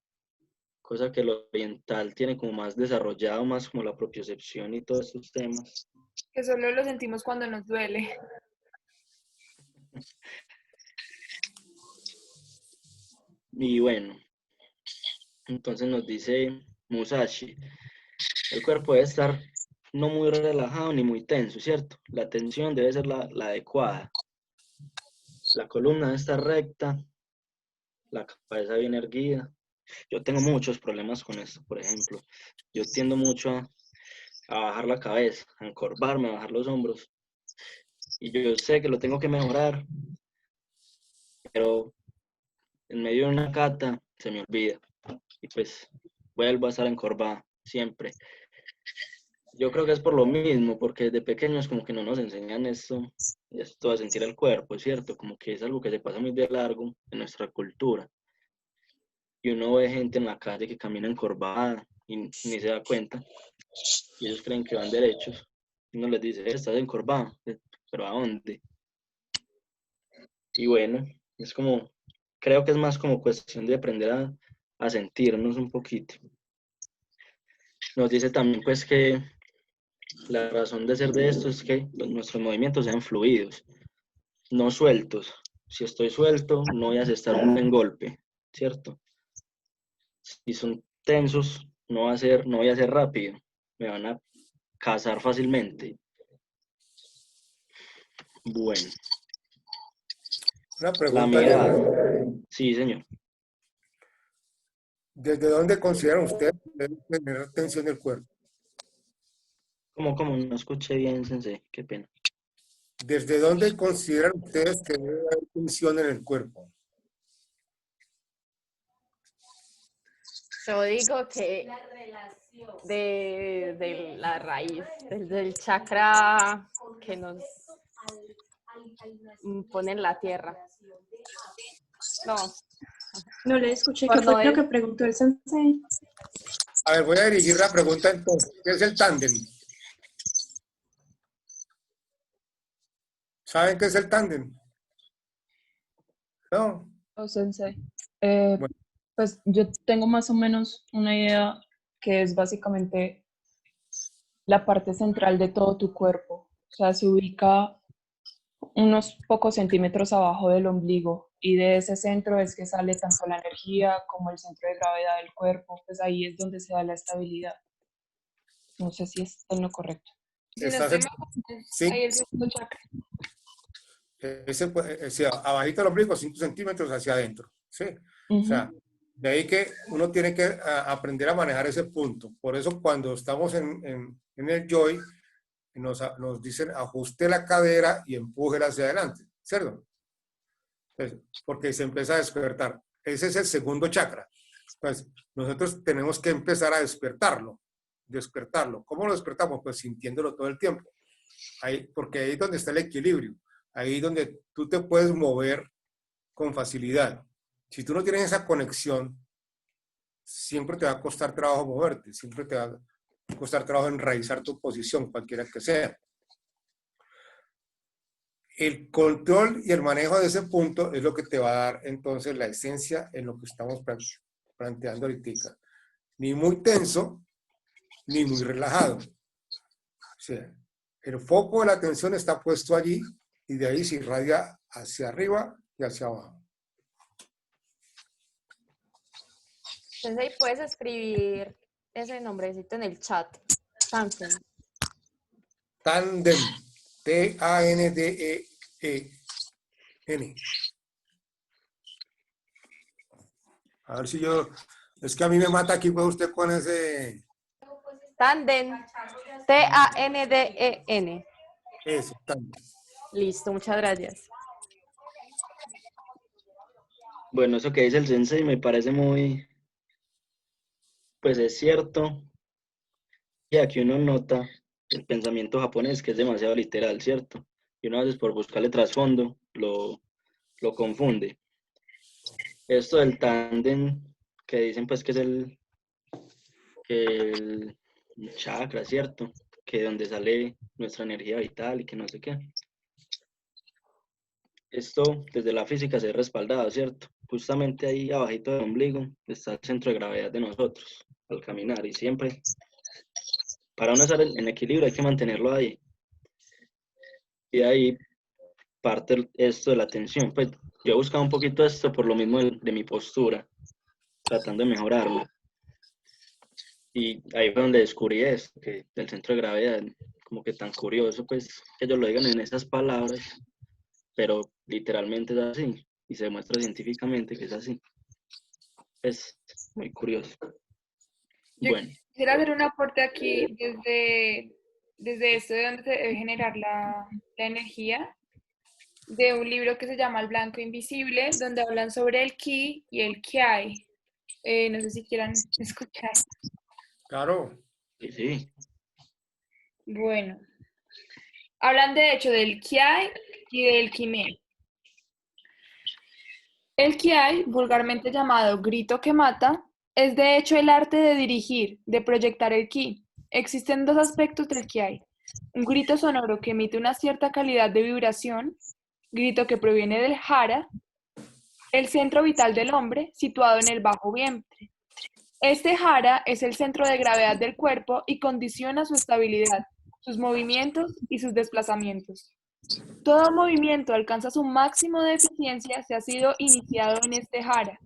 cosa que lo oriental tiene como más desarrollado, más como la propiocepción y todos estos temas. que solo lo sentimos cuando nos duele. Y bueno, entonces nos dice Musashi, el cuerpo debe estar no muy relajado ni muy tenso, ¿cierto? La tensión debe ser la adecuada. La columna debe estar recta, la cabeza bien erguida. Yo tengo muchos problemas con esto, por ejemplo. Yo tiendo mucho a bajar la cabeza, a encorvarme, a bajar los hombros. Y yo sé que lo tengo que mejorar, pero en medio de una cata se me olvida. Y pues vuelvo a estar encorvada siempre. Yo creo que es por lo mismo, porque desde pequeños como que no nos enseñan esto a sentir el cuerpo, ¿cierto? Como que es algo que se pasa muy de largo en nuestra cultura. Y uno ve gente en la calle que camina encorvada y ni se da cuenta. Y ellos creen que van derechos. Y uno les dice, estás encorvado, pero ¿a dónde? Y bueno, es como, creo que es más como cuestión de aprender a sentirnos un poquito. Nos dice también pues que la razón de ser de esto es que nuestros movimientos sean fluidos, no sueltos. Si estoy suelto, no voy a asestar un buen golpe, ¿cierto? Si son tensos, no voy a ser rápido, me van a cazar fácilmente. Bueno, Una la pregunta, mirada. Diego. Sí, señor. ¿Desde dónde consideran ustedes que debe tener tensión el cuerpo? ¿Cómo? No escuché bien, sensei, qué pena. ¿Desde dónde consideran ustedes que debe haber tensión en el cuerpo? yo digo que de la raíz, del chakra que nos pone en la tierra. No, No le escuché. por ¿Qué no fue lo es, que preguntó el sensei? A ver, voy a dirigir la pregunta entonces. ¿Qué es el tándem? ¿Saben qué es el tándem? No. O sensei. Bueno, Pues yo tengo más o menos una idea que es básicamente la parte central de todo tu cuerpo. O sea, se ubica unos pocos centímetros abajo del ombligo y de ese centro es que sale tanto la energía como el centro de gravedad del cuerpo. Pues ahí es donde se da la estabilidad. No sé si es en lo correcto. Si no estás estoy en- mal, sí, ahí el segundo chakra. abajito del ombligo, 5 centímetros hacia adentro. ¿Sí? O sea, de ahí que uno tiene que aprender a manejar ese punto. Por eso cuando estamos en el joy, nos dicen ajuste la cadera y empújela hacia adelante, ¿cierto? Entonces, porque se empieza a despertar. Ese es el segundo chakra. Pues nosotros tenemos que empezar a despertarlo. despertarlo. ¿Cómo lo despertamos? Pues sintiéndolo todo el tiempo. Porque ahí es donde está el equilibrio. Ahí es donde tú te puedes mover con facilidad. Si tú no tienes esa conexión, siempre te va a costar trabajo moverte, siempre te va a costar trabajo enraizar tu posición, cualquiera que sea. El control y el manejo de ese punto es lo que te va a dar entonces la esencia en lo que estamos planteando ahorita. Ni muy tenso, ni muy relajado. O sea, el foco de la atención está puesto allí y de ahí se irradia hacia arriba y hacia abajo. Entonces ahí puedes escribir ese nombrecito en el chat. Tandem. Tandem. T-A-N-D-E-E-N. A ver si yo... Es que a mí me mata aquí, pues usted con ese... Tandem. T-A-N-D-E-N. Eso, tandem. Listo, muchas gracias. Bueno, eso que dice el sensei me parece muy, pues es cierto. Y aquí uno nota el pensamiento japonés, que es demasiado literal, ¿cierto? Y uno a veces por buscarle trasfondo lo confunde. Esto del tándem, que dicen pues que es el chakra, ¿cierto? Que de donde sale nuestra energía vital y que no sé qué. Esto desde la física se ha respaldado, ¿cierto? Justamente ahí abajito del ombligo está el centro de gravedad de nosotros al caminar y siempre para uno estar en equilibrio hay que mantenerlo ahí. Y ahí parte esto de la tensión. Pues yo he buscado un poquito esto por lo mismo de mi postura, tratando de mejorarlo. Y ahí fue donde descubrí esto, que el centro de gravedad, como que tan curioso, pues que ellos lo digan en esas palabras, pero literalmente es así, y se demuestra científicamente que es así. Es muy curioso. Yo Bueno, quisiera hacer un aporte aquí desde esto de donde se debe generar la energía, de un libro que se llama El Blanco Invisible, donde hablan sobre el ki y el kiai. No sé si quieran escuchar. Claro. y sí, Bueno, hablan de hecho del kiai y del kime. El kiai, vulgarmente llamado grito que mata, es de hecho el arte de dirigir, de proyectar el ki. Existen dos aspectos del kiai. Un grito sonoro que emite una cierta calidad de vibración, grito que proviene del hara, el centro vital del hombre, situado en el bajo vientre. Este hara es el centro de gravedad del cuerpo y condiciona su estabilidad, sus movimientos y sus desplazamientos. Todo movimiento alcanza su máximo de eficiencia si ha sido iniciado en este hara,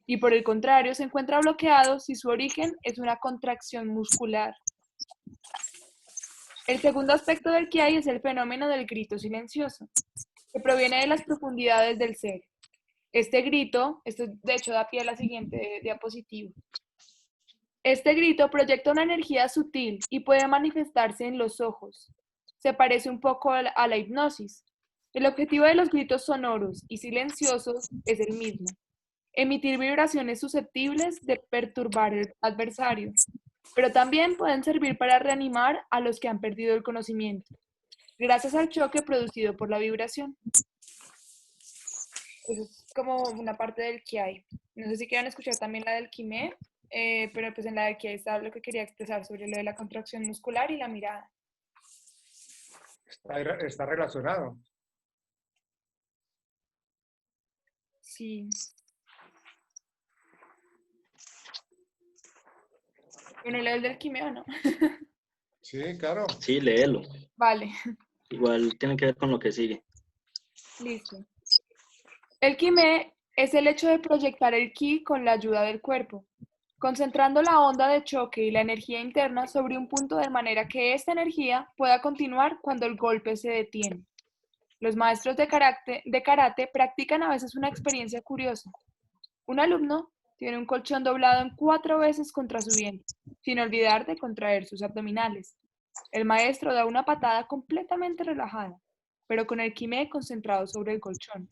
y por el contrario se encuentra bloqueado si su origen es una contracción muscular. El segundo aspecto del kiai es el fenómeno del grito silencioso, que proviene de las profundidades del ser. Este grito, esto de hecho da pie a la siguiente diapositiva. Este grito proyecta una energía sutil y puede manifestarse en los ojos. Se parece un poco a la hipnosis. El objetivo de los gritos sonoros y silenciosos es el mismo: emitir vibraciones susceptibles de perturbar al adversario, pero también pueden servir para reanimar a los que han perdido el conocimiento, gracias al choque producido por la vibración. Eso es como una parte del kiai. No sé si quieran escuchar también la del kime, pero pues en la del kiai está lo que quería expresar sobre lo de la contracción muscular y la mirada. Está relacionado. Sí. Bueno, ¿leo el del kime o no? Sí, claro. sí, léelo. Vale, Igual tiene que ver con lo que sigue. listo. El kime es el hecho de proyectar el ki con la ayuda del cuerpo, concentrando la onda de choque y la energía interna sobre un punto de manera que esta energía pueda continuar cuando el golpe se detiene. Los maestros de karate practican a veces una experiencia curiosa. Un alumno tiene un colchón doblado en 4 veces contra su vientre, sin olvidar de contraer sus abdominales. El maestro da una patada completamente relajada, pero con el kime concentrado sobre el colchón.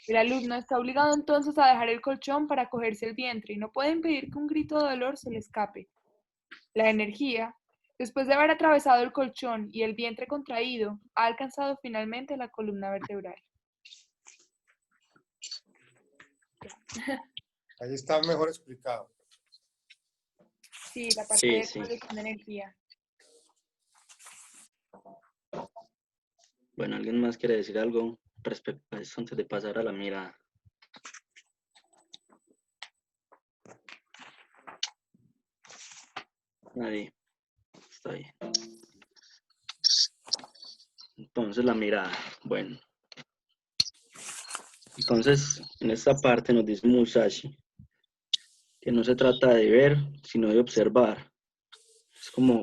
El alumno está obligado entonces a dejar el colchón para cogerse el vientre y no puede impedir que un grito de dolor se le escape. la energía, después de haber atravesado el colchón y el vientre contraído, ha alcanzado finalmente la columna vertebral. Ahí está mejor explicado. Sí, la parte Sí, de sí. producción de energía. Bueno, ¿alguien más quiere decir algo respecto a eso antes de pasar a la mirada? Nadie. Está bien. Entonces la mirada. Bueno. Entonces, en esta parte nos dice Musashi que no se trata de ver, sino de observar. Es como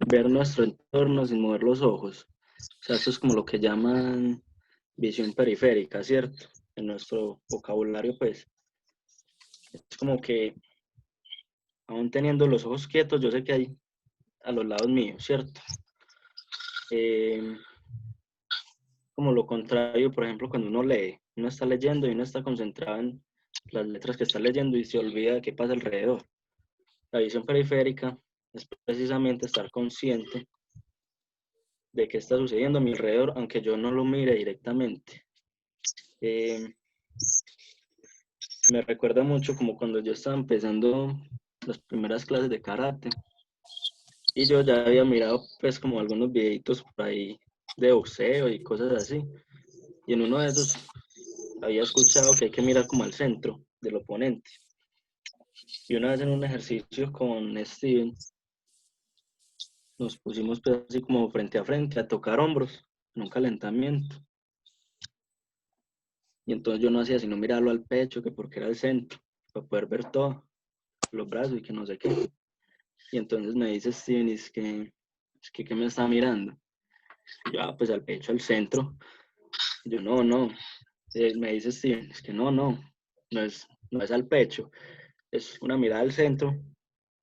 ver nuestro entorno sin mover los ojos. O sea, esto es como lo que llaman visión periférica, ¿cierto? En nuestro vocabulario, pues. Es como que, aún teniendo los ojos quietos, yo sé que hay a los lados míos, ¿cierto? Como lo contrario, por ejemplo, cuando uno lee, uno está leyendo y uno está concentrado en las letras que está leyendo y se olvida de qué pasa alrededor. La visión periférica es precisamente estar consciente de qué está sucediendo a mi alrededor, aunque yo no lo mire directamente. Me recuerda mucho como cuando yo estaba empezando las primeras clases de karate y yo ya había mirado pues como algunos videitos por ahí de boxeo y cosas así, y en uno de esos había escuchado que hay que mirar como al centro del oponente. Y una vez en un ejercicio con Steven, nos pusimos pues así como frente a frente a tocar hombros en un calentamiento. Y entonces yo no hacía sino mirarlo al pecho, que porque era el centro, para poder ver todo, los brazos y que no sé qué. Y entonces me dice Steven, ¿qué me está mirando? Y yo, pues al pecho, al centro. Y yo, no. Me dice Steven, es que no es al pecho, es una mirada al centro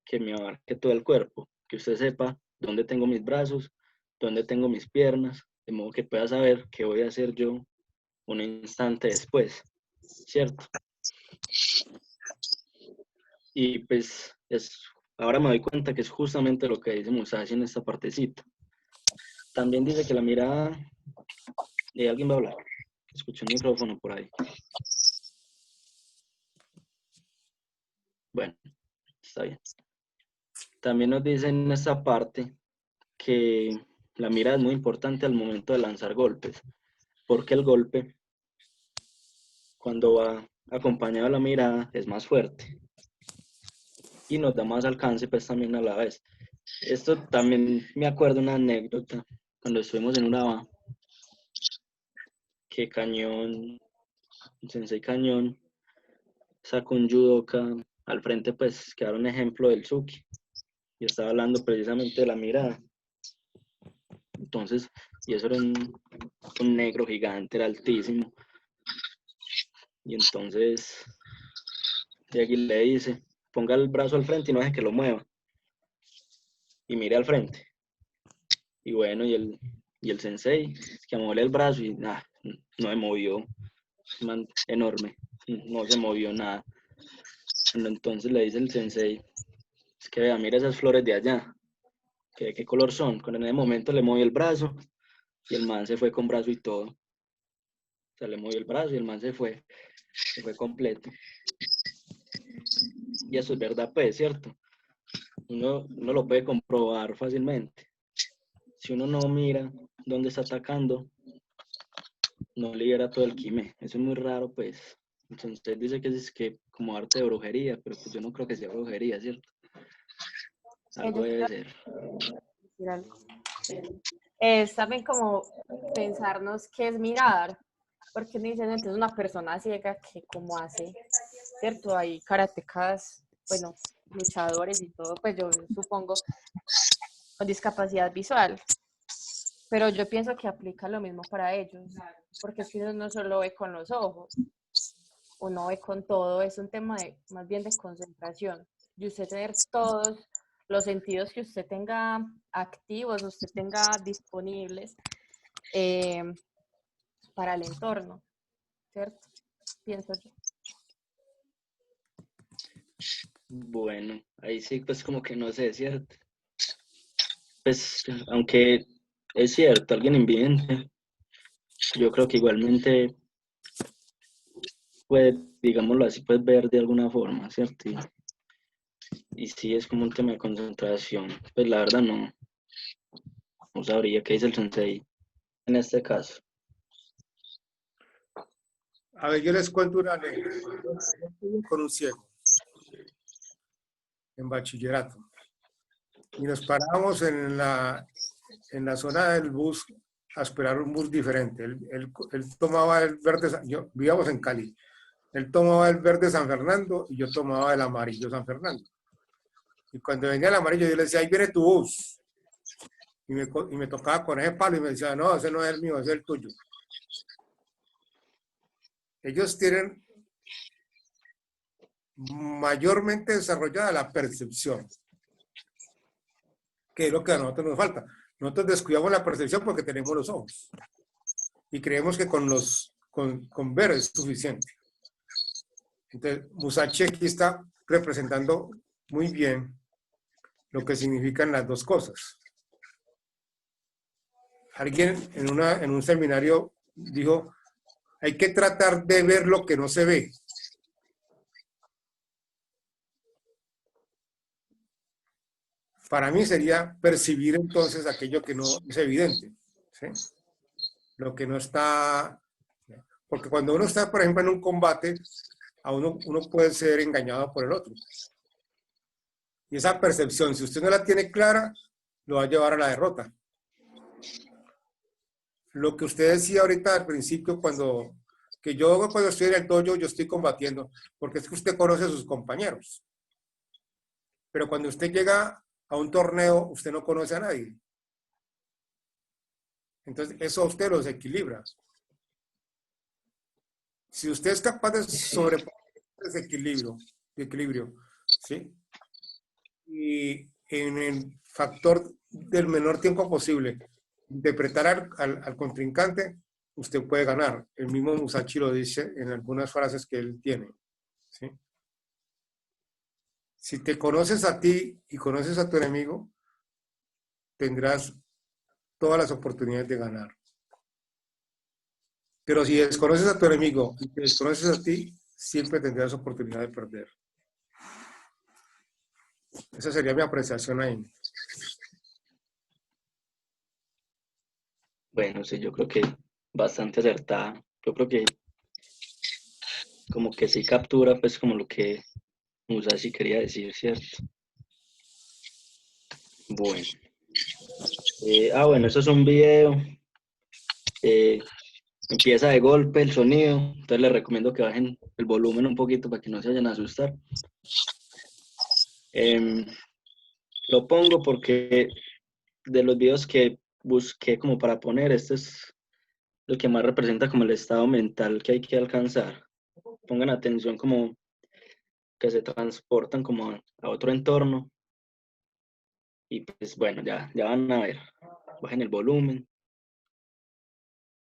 que me abarque todo el cuerpo, que usted sepa dónde tengo mis brazos, dónde tengo mis piernas, de modo que pueda saber qué voy a hacer yo un instante después, ¿cierto? Y pues ahora me doy cuenta que es justamente lo que dice Musashi en esta partecita. También dice que la mirada de alguien va a hablar. Escuché un micrófono por ahí. Bueno, está bien. También nos dice en esta parte que la mirada es muy importante al momento de lanzar golpes, porque el golpe, cuando va acompañado de la mirada, es más fuerte y nos da más alcance pues también a la vez. Esto también me acuerdo una anécdota cuando estuvimos en Urabá, que Sensei Cañón sacó un judoka al frente, pues que era un ejemplo del Tsuki, y estaba hablando precisamente de la mirada. Entonces, y eso era un negro gigante, era altísimo, y entonces Yagi le dice, ponga el brazo al frente y no deje que lo mueva, y mire al frente. Y bueno, y el sensei, que mueve el brazo y no se movió, man, enorme, no se movió nada. Entonces le dice el sensei, es que vea, mira esas flores de allá, que de qué color son. Con en ese momento le movió el brazo y el man se fue con brazo y todo. O sea, le movió el brazo y el man se fue completo. Y eso es verdad, pues, ¿cierto? Uno lo puede comprobar fácilmente. Si uno no mira dónde está atacando, no libera todo el quimé. Eso es muy raro, pues. Entonces dice que es que como arte de brujería, pero pues yo no creo que sea brujería, ¿cierto? Algo Yo debe quiero ser. decir algo. Es también como pensarnos qué es mirar, porque me dicen entonces una persona ciega que como hace, ¿cierto? Hay karatecas, bueno, luchadores y todo, pues yo supongo con discapacidad visual, pero yo pienso que aplica lo mismo para ellos, porque es que uno no solo ve con los ojos, uno ve con todo, es un tema de, más bien de concentración, y usted tener todos los sentidos que usted tenga activos, usted tenga disponibles para el entorno, ¿cierto? Pienso yo. Bueno, ahí sí, pues como que no sé, ¿cierto? Pues, aunque es cierto, alguien invidente, yo creo que igualmente puede, digámoslo así, puedes ver de alguna forma, ¿cierto? Y sí es como un tema de concentración. Pues la verdad no sabría qué dice el sensei en este caso. A ver, yo les cuento una anécdota. Yo estuve con un ciego en bachillerato y nos parábamos en la zona del bus a esperar un bus diferente. Él tomaba el verde, vivíamos en Cali, él tomaba el verde San Fernando y yo tomaba el amarillo San Fernando. Y cuando venía el amarillo yo le decía, ahí viene tu bus. Y me tocaba con ese palo y me decía, no, ese no es el mío, ese es el tuyo. Ellos tienen mayormente desarrollada la percepción, que es lo que a nosotros nos falta. Nosotros descuidamos la percepción porque tenemos los ojos y creemos que con ver es suficiente. Entonces, Musashi aquí está representando muy bien lo que significan las dos cosas. Alguien en un seminario dijo, hay que tratar de ver lo que no se ve. Para mí sería percibir entonces aquello que no es evidente, ¿sí? Lo que no está... Porque cuando uno está, por ejemplo, en un combate, uno puede ser engañado por el otro. Y esa percepción, si usted no la tiene clara, lo va a llevar a la derrota. Lo que usted decía ahorita al principio, cuando estoy en el dojo, yo estoy combatiendo, porque es que usted conoce a sus compañeros. Pero cuando usted llega a un torneo, usted no conoce a nadie. Entonces, eso a usted lo desequilibra. Si usted es capaz de sobrepasar ese equilibrio, ¿sí? Y en el factor del menor tiempo posible, interpretar al contrincante, usted puede ganar. El mismo Musashi lo dice en algunas frases que él tiene, ¿sí? Si te conoces a ti y conoces a tu enemigo, tendrás todas las oportunidades de ganar. Pero si desconoces a tu enemigo y te desconoces a ti, siempre tendrás oportunidad de perder. Esa sería mi apreciación ahí. Bueno, sí, yo creo que bastante acertada. Yo creo que como que sí captura pues como lo que Musashi quería decir, ¿cierto? Bueno. Bueno, eso es un video. Empieza de golpe el sonido, entonces les recomiendo que bajen el volumen un poquito para que no se vayan a asustar. Lo pongo porque de los videos que busqué como para poner, este es el que más representa como el estado mental que hay que alcanzar. Pongan atención como que se transportan como a otro entorno y pues bueno, ya van a ver. Bajen el volumen.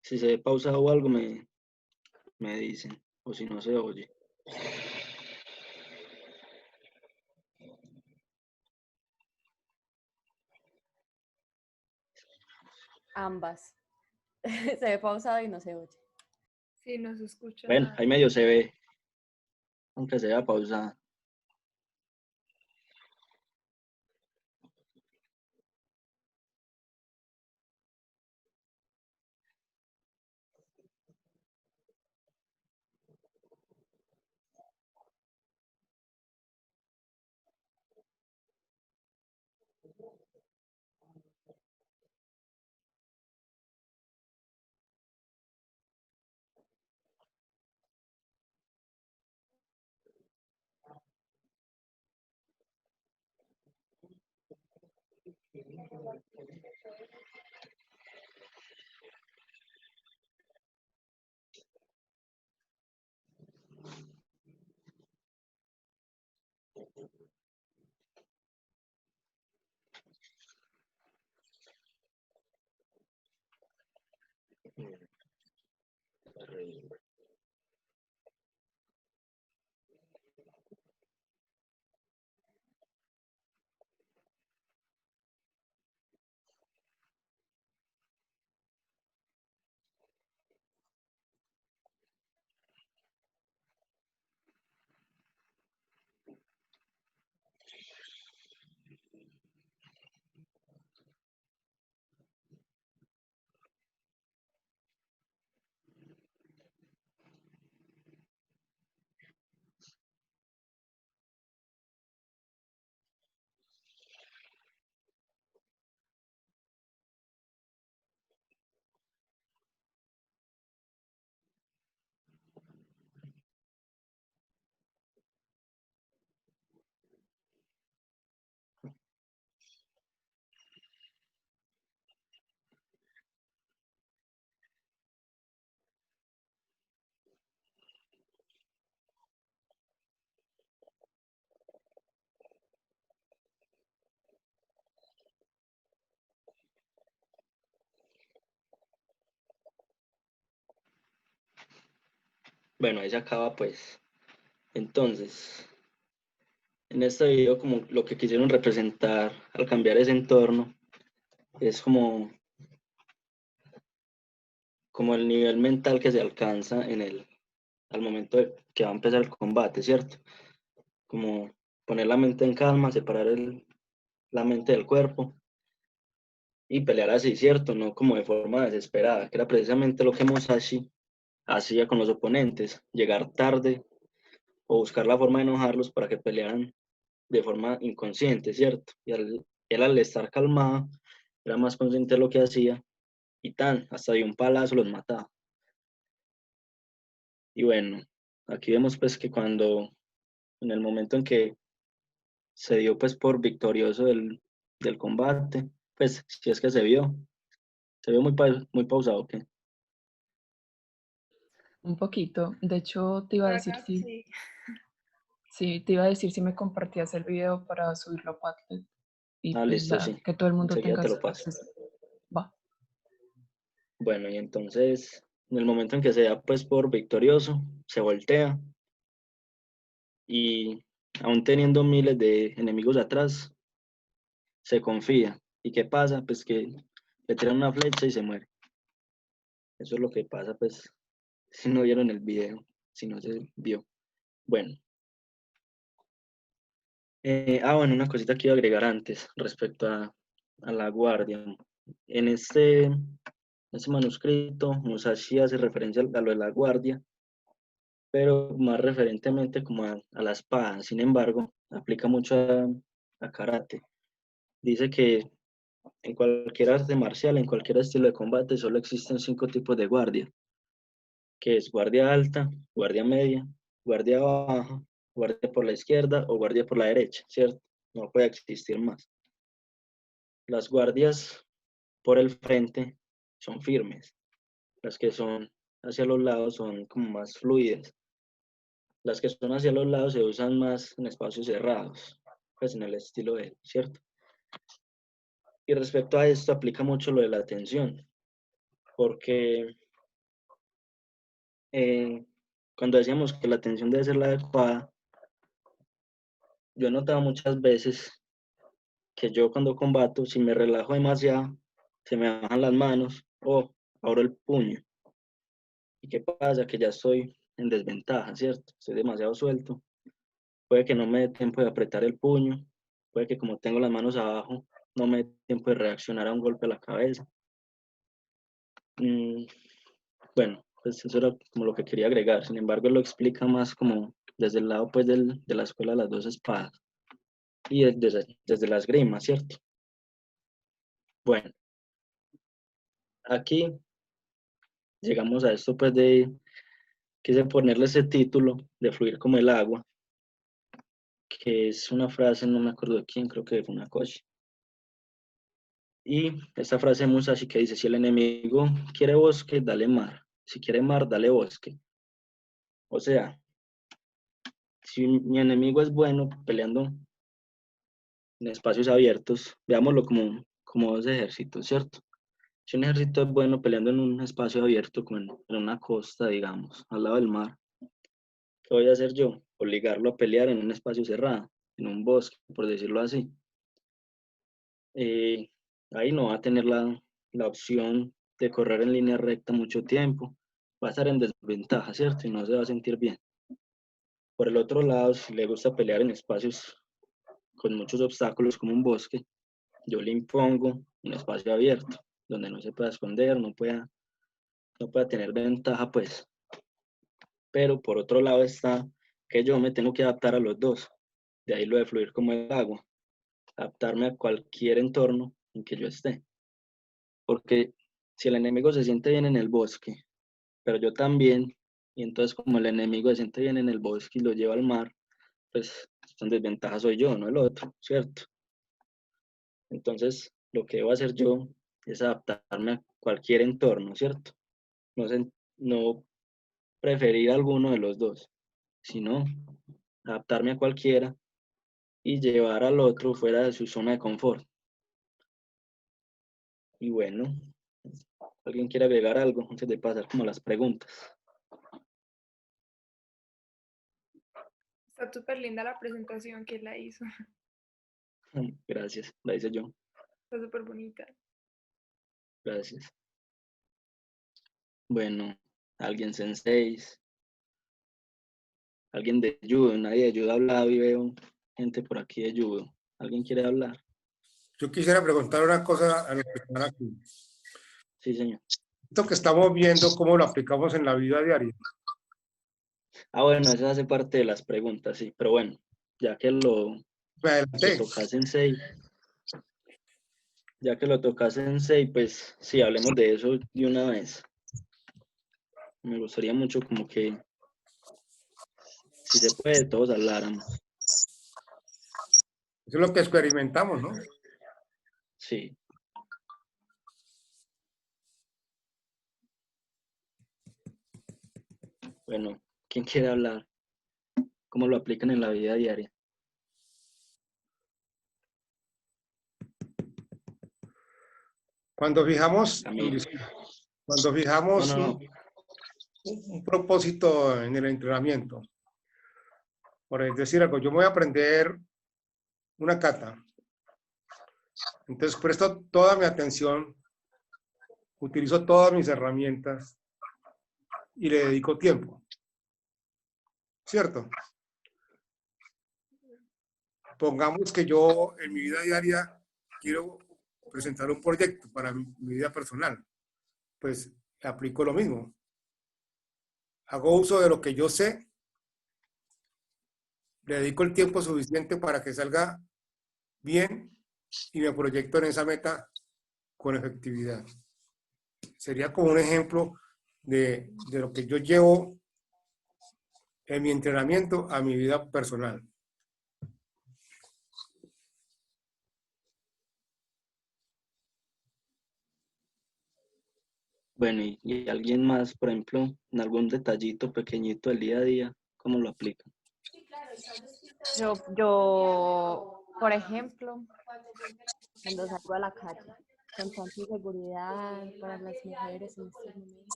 Si se ve pausado o algo me dicen, o si no se oye. Ambas. Se ve pausado y no se oye. Sí, no se escucha Bueno, nada. ahí medio se ve, aunque se vea pausado. Bueno, ahí se acaba pues. Entonces, en este video como lo que quisieron representar al cambiar ese entorno es como el nivel mental que se alcanza al momento de que va a empezar el combate, ¿cierto? Como poner la mente en calma, separar la mente del cuerpo y pelear así, ¿cierto? No como de forma desesperada, que era precisamente lo que Musashi hacía con los oponentes, llegar tarde o buscar la forma de enojarlos para que pelearan de forma inconsciente, ¿cierto? Y él al estar calmado era más consciente de lo que hacía y hasta de un palazo los mataba. Y bueno, aquí vemos pues que en el momento en que se dio pues por victorioso del combate, pues si es que se vio muy pausado, ¿qué? Un poquito. De hecho, te iba a Por decir acá, si, sí. sí, te iba a decir si me compartías el video para subirlo a Padlet y Ah, pues listo, sí, que todo el mundo enseguida tenga te lo paso. acceso. Va. Bueno, y entonces, en el momento en que se da pues por victorioso, se voltea y aún teniendo miles de enemigos atrás, se confía. ¿Y qué pasa? Pues que le tiran una flecha y se muere. Eso es lo que pasa, pues, si no vieron el video, si no se vio. Bueno, bueno, una cosita que iba a agregar antes respecto a la guardia. En este manuscrito, Musashi hace referencia a lo de la guardia, pero más referentemente como a la espada. Sin embargo, aplica mucho a karate. Dice que en cualquier arte marcial, en cualquier estilo de combate, solo existen 5 tipos de guardia, que es guardia alta, guardia media, guardia baja, guardia por la izquierda o guardia por la derecha, ¿cierto? No puede existir más. Las guardias por el frente son firmes, las que son hacia los lados son como más fluidas, las que son hacia los lados se usan más en espacios cerrados, pues en el estilo de él, ¿cierto? Y respecto a esto aplica mucho lo de la atención, porque eh, cuando decíamos que la atención debe ser la adecuada, yo he notado muchas veces que yo cuando combato, si me relajo demasiado, se me bajan las manos o abro el puño. ¿Y qué pasa? Que ya estoy en desventaja, ¿cierto? Estoy demasiado suelto. Puede que no me dé tiempo de apretar el puño, puede que como tengo las manos abajo, no me dé tiempo de reaccionar a un golpe a la cabeza. Mm, bueno, pues eso era como lo que quería agregar. Sin embargo, él lo explica más como desde el lado pues de la escuela de las dos espadas y desde la esgrima, ¿cierto? Bueno, aquí llegamos a esto pues de quise ponerle ese título de fluir como el agua, que es una frase, no me acuerdo de quién, creo que fue una coach. Y esta frase de Musashi que dice, si el enemigo quiere bosque, dale mar. Si quiere mar, dale bosque. O sea, si mi enemigo es bueno peleando en espacios abiertos, veámoslo como dos ejércitos, ¿cierto? Si un ejército es bueno peleando en un espacio abierto, como en una costa, digamos, al lado del mar, ¿qué voy a hacer yo? Obligarlo a pelear en un espacio cerrado, en un bosque, por decirlo así. Eh, Ahí no va a tener la opción de correr en línea recta mucho tiempo, va a estar en desventaja, ¿cierto? Y no se va a sentir bien. Por el otro lado, si le gusta pelear en espacios con muchos obstáculos como un bosque, yo le impongo un espacio abierto, donde no se pueda esconder, no pueda tener ventaja, pues. Pero por otro lado está que yo me tengo que adaptar a los dos, de ahí lo de fluir como el agua, adaptarme a cualquier entorno en que yo esté. Porque si el enemigo se siente bien en el bosque, pero yo también, y entonces como el enemigo se siente bien en el bosque y lo lleva al mar, pues en desventaja soy yo, no el otro, ¿cierto? Entonces lo que debo hacer yo es adaptarme a cualquier entorno, ¿cierto? No preferir alguno de los dos, sino adaptarme a cualquiera y llevar al otro fuera de su zona de confort. Y bueno, ¿alguien quiere agregar algo antes de pasar como a las preguntas? Está súper linda la presentación que la hizo. Gracias, la hice yo. Está súper bonita. Gracias. Bueno, alguien sensei, alguien de judo, nadie de judo ha hablado y veo gente por aquí de judo. ¿Alguien quiere hablar? Yo quisiera preguntar una cosa a los que están aquí. Sí, señor. Esto que estamos viendo, ¿cómo lo aplicamos en la vida diaria? Ah, bueno, eso hace parte de las preguntas, sí, pero bueno, ya que lo Me adelanté. tocas sensei, ya que lo tocas sensei, pues sí, hablemos de eso de una vez. Me gustaría mucho como que, si se puede, todos habláramos. Eso es lo que experimentamos, ¿no? Sí. Bueno, ¿quién quiere hablar? ¿Cómo lo aplican en la vida diaria? Cuando fijamos, Camilo. cuando fijamos No. un propósito en el entrenamiento, por decir algo, yo me voy a aprender una kata. Entonces presto toda mi atención, utilizo todas mis herramientas y le dedico tiempo. ¿Cierto? Pongamos que yo en mi vida diaria quiero presentar un proyecto para mi vida personal. Pues aplico lo mismo. Hago uso de lo que yo sé, le dedico el tiempo suficiente para que salga bien y me proyecto en esa meta con efectividad. Sería como un ejemplo de lo que yo llevo en mi entrenamiento a mi vida personal. Bueno, y alguien más, por ejemplo, en algún detallito pequeñito del día a día, ¿cómo lo aplican? Yo, por ejemplo, cuando salgo a la calle, con tanta inseguridad para las mujeres en estos momentos,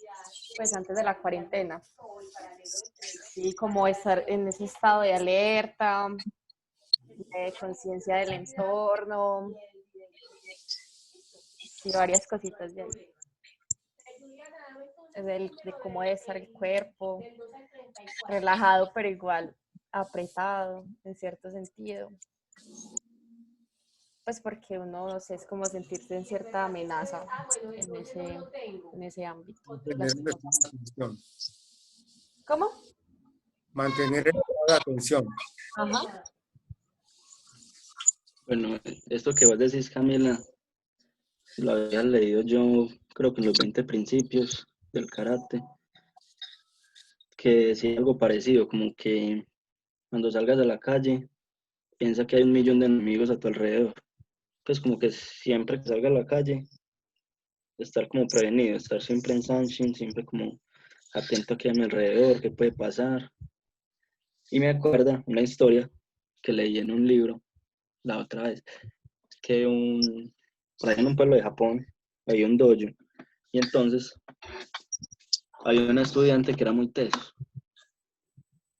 pues antes de la cuarentena, sí, como estar en ese estado de alerta, de conciencia del entorno, y varias cositas de ahí. De cómo debe estar el cuerpo, relajado pero igual apretado en cierto sentido. Pues porque uno, no sé, es como sentirse en cierta amenaza en ese ámbito. Mantener el estado de atención. ¿Cómo? Mantener el estado de atención. Ajá. Bueno, esto que vos decís, Camila, lo había leído yo, creo que en los 20 principios del karate, que decía algo parecido, como que cuando salgas a la calle, piensa que hay 1.000.000 de enemigos a tu alrededor. Pues como que siempre que salga a la calle, estar como prevenido, estar siempre en Sanshin, siempre como atento a qué hay a mi alrededor, qué puede pasar. Y me acuerda una historia que leí en un libro la otra vez, que por ahí en un pueblo de Japón había un dojo, y entonces había un estudiante que era muy teso,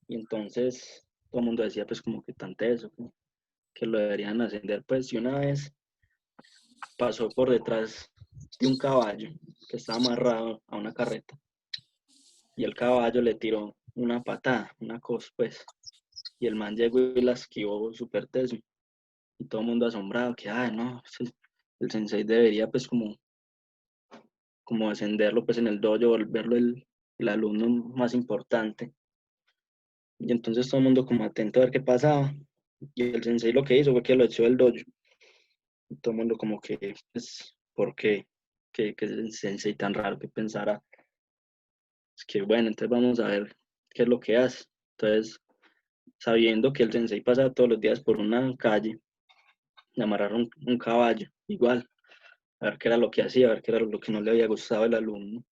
y entonces todo el mundo decía pues como que tan teso, que lo deberían ascender, pues, y una vez pasó por detrás de un caballo que estaba amarrado a una carreta, y el caballo le tiró una patada, una cosa, pues, y el man llegó y la esquivó súper teso, y todo el mundo asombrado, que, no, pues, el sensei debería, pues, como ascenderlo, pues, en el dojo, volverlo el alumno más importante. Y entonces todo el mundo como atento a ver qué pasaba, y el sensei lo que hizo fue que lo echó del dojo. Y todo el mundo como que, pues, ¿por qué? Que es el sensei tan raro que pensara. Es que bueno, entonces vamos a ver qué es lo que hace. Entonces, sabiendo que el sensei pasaba todos los días por una calle, le amarraron un caballo, igual, a ver qué era lo que hacía, a ver qué era lo que no le había gustado al alumno.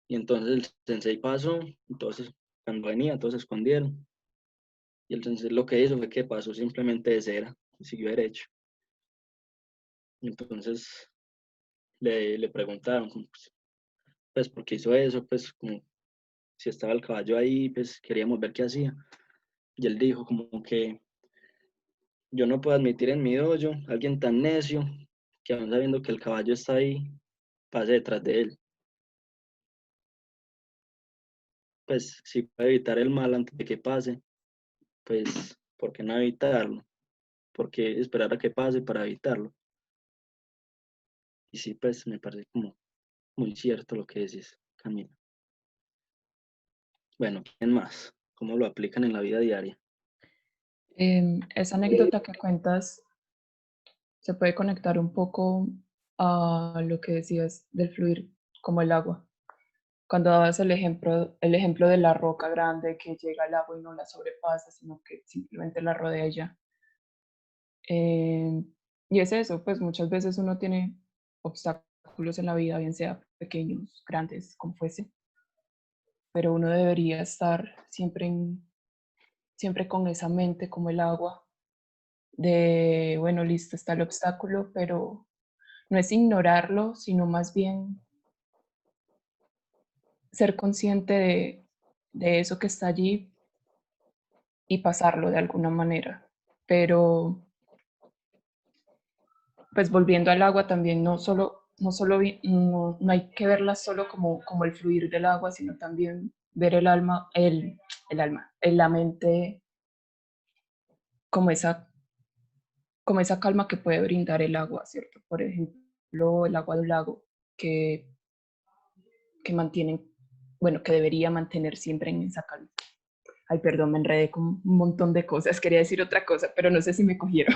Y entonces el sensei pasó, entonces cuando venía todos se escondieron. Y el sensei lo que hizo fue que pasó simplemente de cera y siguió derecho. Y entonces le preguntaron, pues, ¿por qué hizo eso? Pues, como si estaba el caballo ahí, pues queríamos ver qué hacía. Y él dijo como que yo no puedo admitir en mi dojo a alguien tan necio que aún sabiendo que el caballo está ahí, pase detrás de él. Pues si puede evitar el mal antes de que pase, pues ¿por qué no evitarlo? ¿Por qué esperar a que pase para evitarlo? Y sí, pues me parece como muy cierto lo que decís, Camila. Bueno, ¿quién más? ¿Cómo lo aplican en la vida diaria? Esa anécdota que cuentas se puede conectar un poco a lo que decías del fluir como el agua. Cuando dabas el ejemplo de la roca grande que llega al agua y no la sobrepasa, sino que simplemente la rodea y ya. Y es eso, pues muchas veces uno tiene obstáculos en la vida, bien sea pequeños, grandes, como fuese, pero uno debería estar siempre con esa mente como el agua, de, bueno, listo, está el obstáculo, pero no es ignorarlo, sino más bien ser consciente de eso que está allí y pasarlo de alguna manera. Pero, pues volviendo al agua también, no hay que verla solo como el fluir del agua, sino también ver la mente como como esa calma que puede brindar el agua, ¿cierto? Por ejemplo, el agua de un lago que, que mantienen, bueno, que debería mantener siempre en esa calma. Ay, perdón, me enredé con un montón de cosas. Quería decir otra cosa, pero no sé si me cogieron.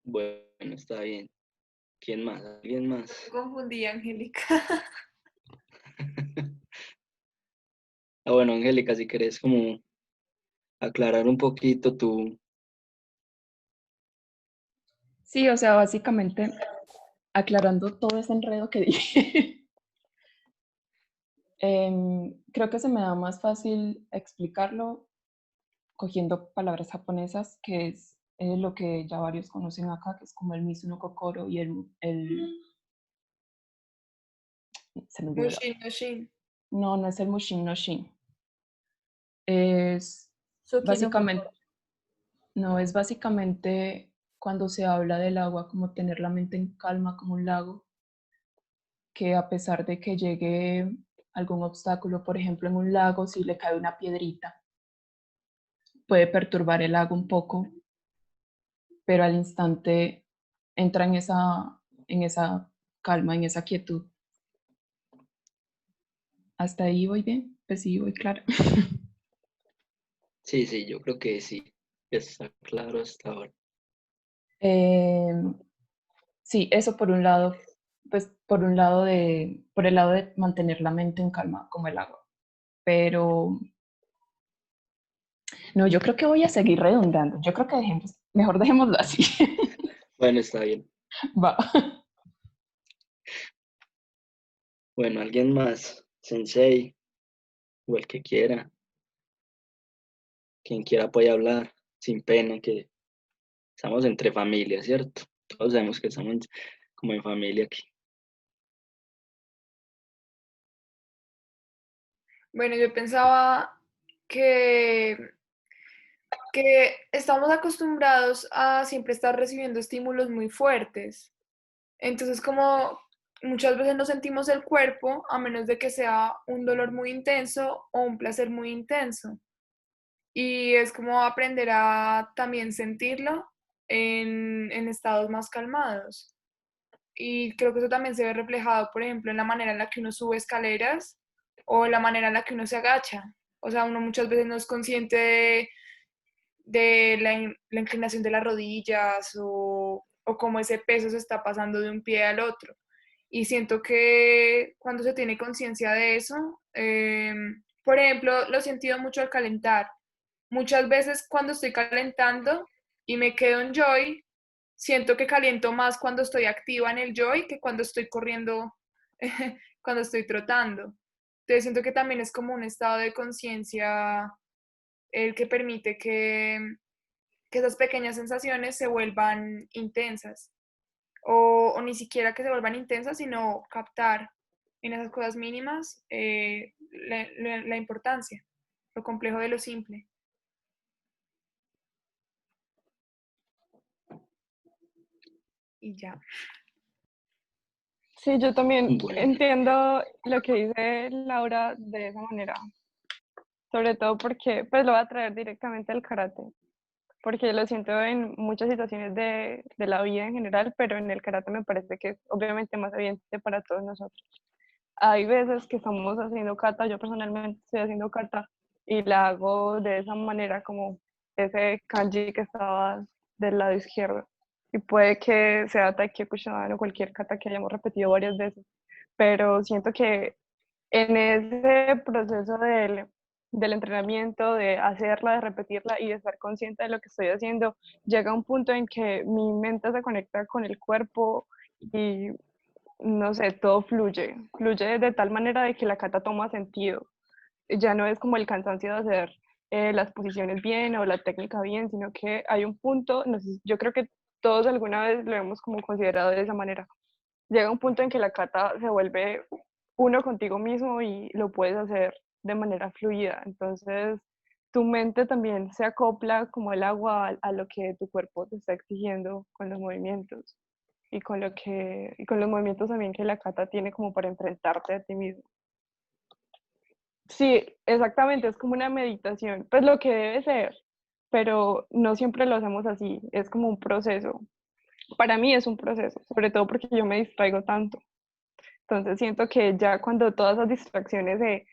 Bueno, está bien. ¿Quién más? ¿Alguien más? Me confundí, Angélica. Ah, bueno, Angélica, si querés como aclarar un poquito tu... Sí, o sea, básicamente aclarando todo ese enredo que dije, creo que se me da más fácil explicarlo cogiendo palabras japonesas, que es lo que ya varios conocen acá, que es como el Mizuno Kokoro y se me olvidó Mushin no Shin. no, no es el Mushin no Shin. Es Suki no básicamente, Kokoro. no, es básicamente cuando se habla del agua, como tener la mente en calma como un lago, que a pesar de que llegue algún obstáculo, por ejemplo, en un lago, si le cae una piedrita, puede perturbar el lago un poco, pero al instante entra en esa calma, en esa quietud. ¿Hasta ahí voy bien? Pues sí, voy claro. Sí, sí, yo creo que sí. Está claro hasta ahora. Sí, eso por un lado, pues por el lado de mantener la mente en calma como el agua. Pero no, yo creo que voy a seguir redundando. Yo creo que mejor dejémoslo así. Bueno, está bien. Va. Bueno, alguien más, Sensei, o el que quiera, quien quiera puede hablar, sin pena, que estamos entre familia, ¿cierto? Todos sabemos que estamos como en familia aquí. Bueno, yo pensaba que, que estamos acostumbrados a siempre estar recibiendo estímulos muy fuertes. Entonces, como muchas veces no sentimos el cuerpo, a menos de que sea un dolor muy intenso o un placer muy intenso. Y es como aprender a también sentirlo en estados más calmados. Y creo que eso también se ve reflejado, por ejemplo, en la manera en la que uno sube escaleras o la manera en la que uno se agacha. O sea, uno muchas veces no es consciente de la inclinación de las rodillas o cómo ese peso se está pasando de un pie al otro. Y siento que cuando se tiene conciencia de eso, por ejemplo, lo he sentido mucho al calentar. Muchas veces cuando estoy calentando y me quedo en joy, siento que caliento más cuando estoy activa en el joy que cuando estoy corriendo, cuando estoy trotando. Entonces siento que también es como un estado de conciencia el que permite que esas pequeñas sensaciones se vuelvan intensas o ni siquiera que se vuelvan intensas, sino captar en esas cosas mínimas, la importancia, lo complejo de lo simple. Y ya. Sí, yo también Bueno, entiendo lo que dice Laura de esa manera, sobre todo porque pues lo voy a traer directamente al karate, porque lo siento en muchas situaciones de la vida en general, pero en el karate me parece que es obviamente más evidente para todos nosotros. Hay veces que estamos haciendo kata, yo personalmente estoy haciendo kata y la hago de esa manera como ese kanji que estaba del lado izquierdo. Y puede que sea Taiki Kushan o cualquier kata que hayamos repetido varias veces, pero siento que en ese proceso del entrenamiento, de hacerla, de repetirla y de estar consciente de lo que estoy haciendo, llega un punto en que mi mente se conecta con el cuerpo y no sé, todo fluye de tal manera de que la kata toma sentido. Ya no es como el cansancio de hacer las posiciones bien o la técnica bien, sino que hay un punto, no sé, yo creo que todos alguna vez lo hemos como considerado de esa manera. Llega un punto en que la kata se vuelve uno contigo mismo y lo puedes hacer de manera fluida. Entonces, tu mente también se acopla como el agua a lo que tu cuerpo te está exigiendo con los movimientos y con los movimientos también que la kata tiene como para enfrentarte a ti mismo. Sí, exactamente, es como una meditación, pues lo que debe ser, pero no siempre lo hacemos así, es como un proceso. Para mí es un proceso, sobre todo porque yo me distraigo tanto. Entonces siento que ya cuando todas esas distracciones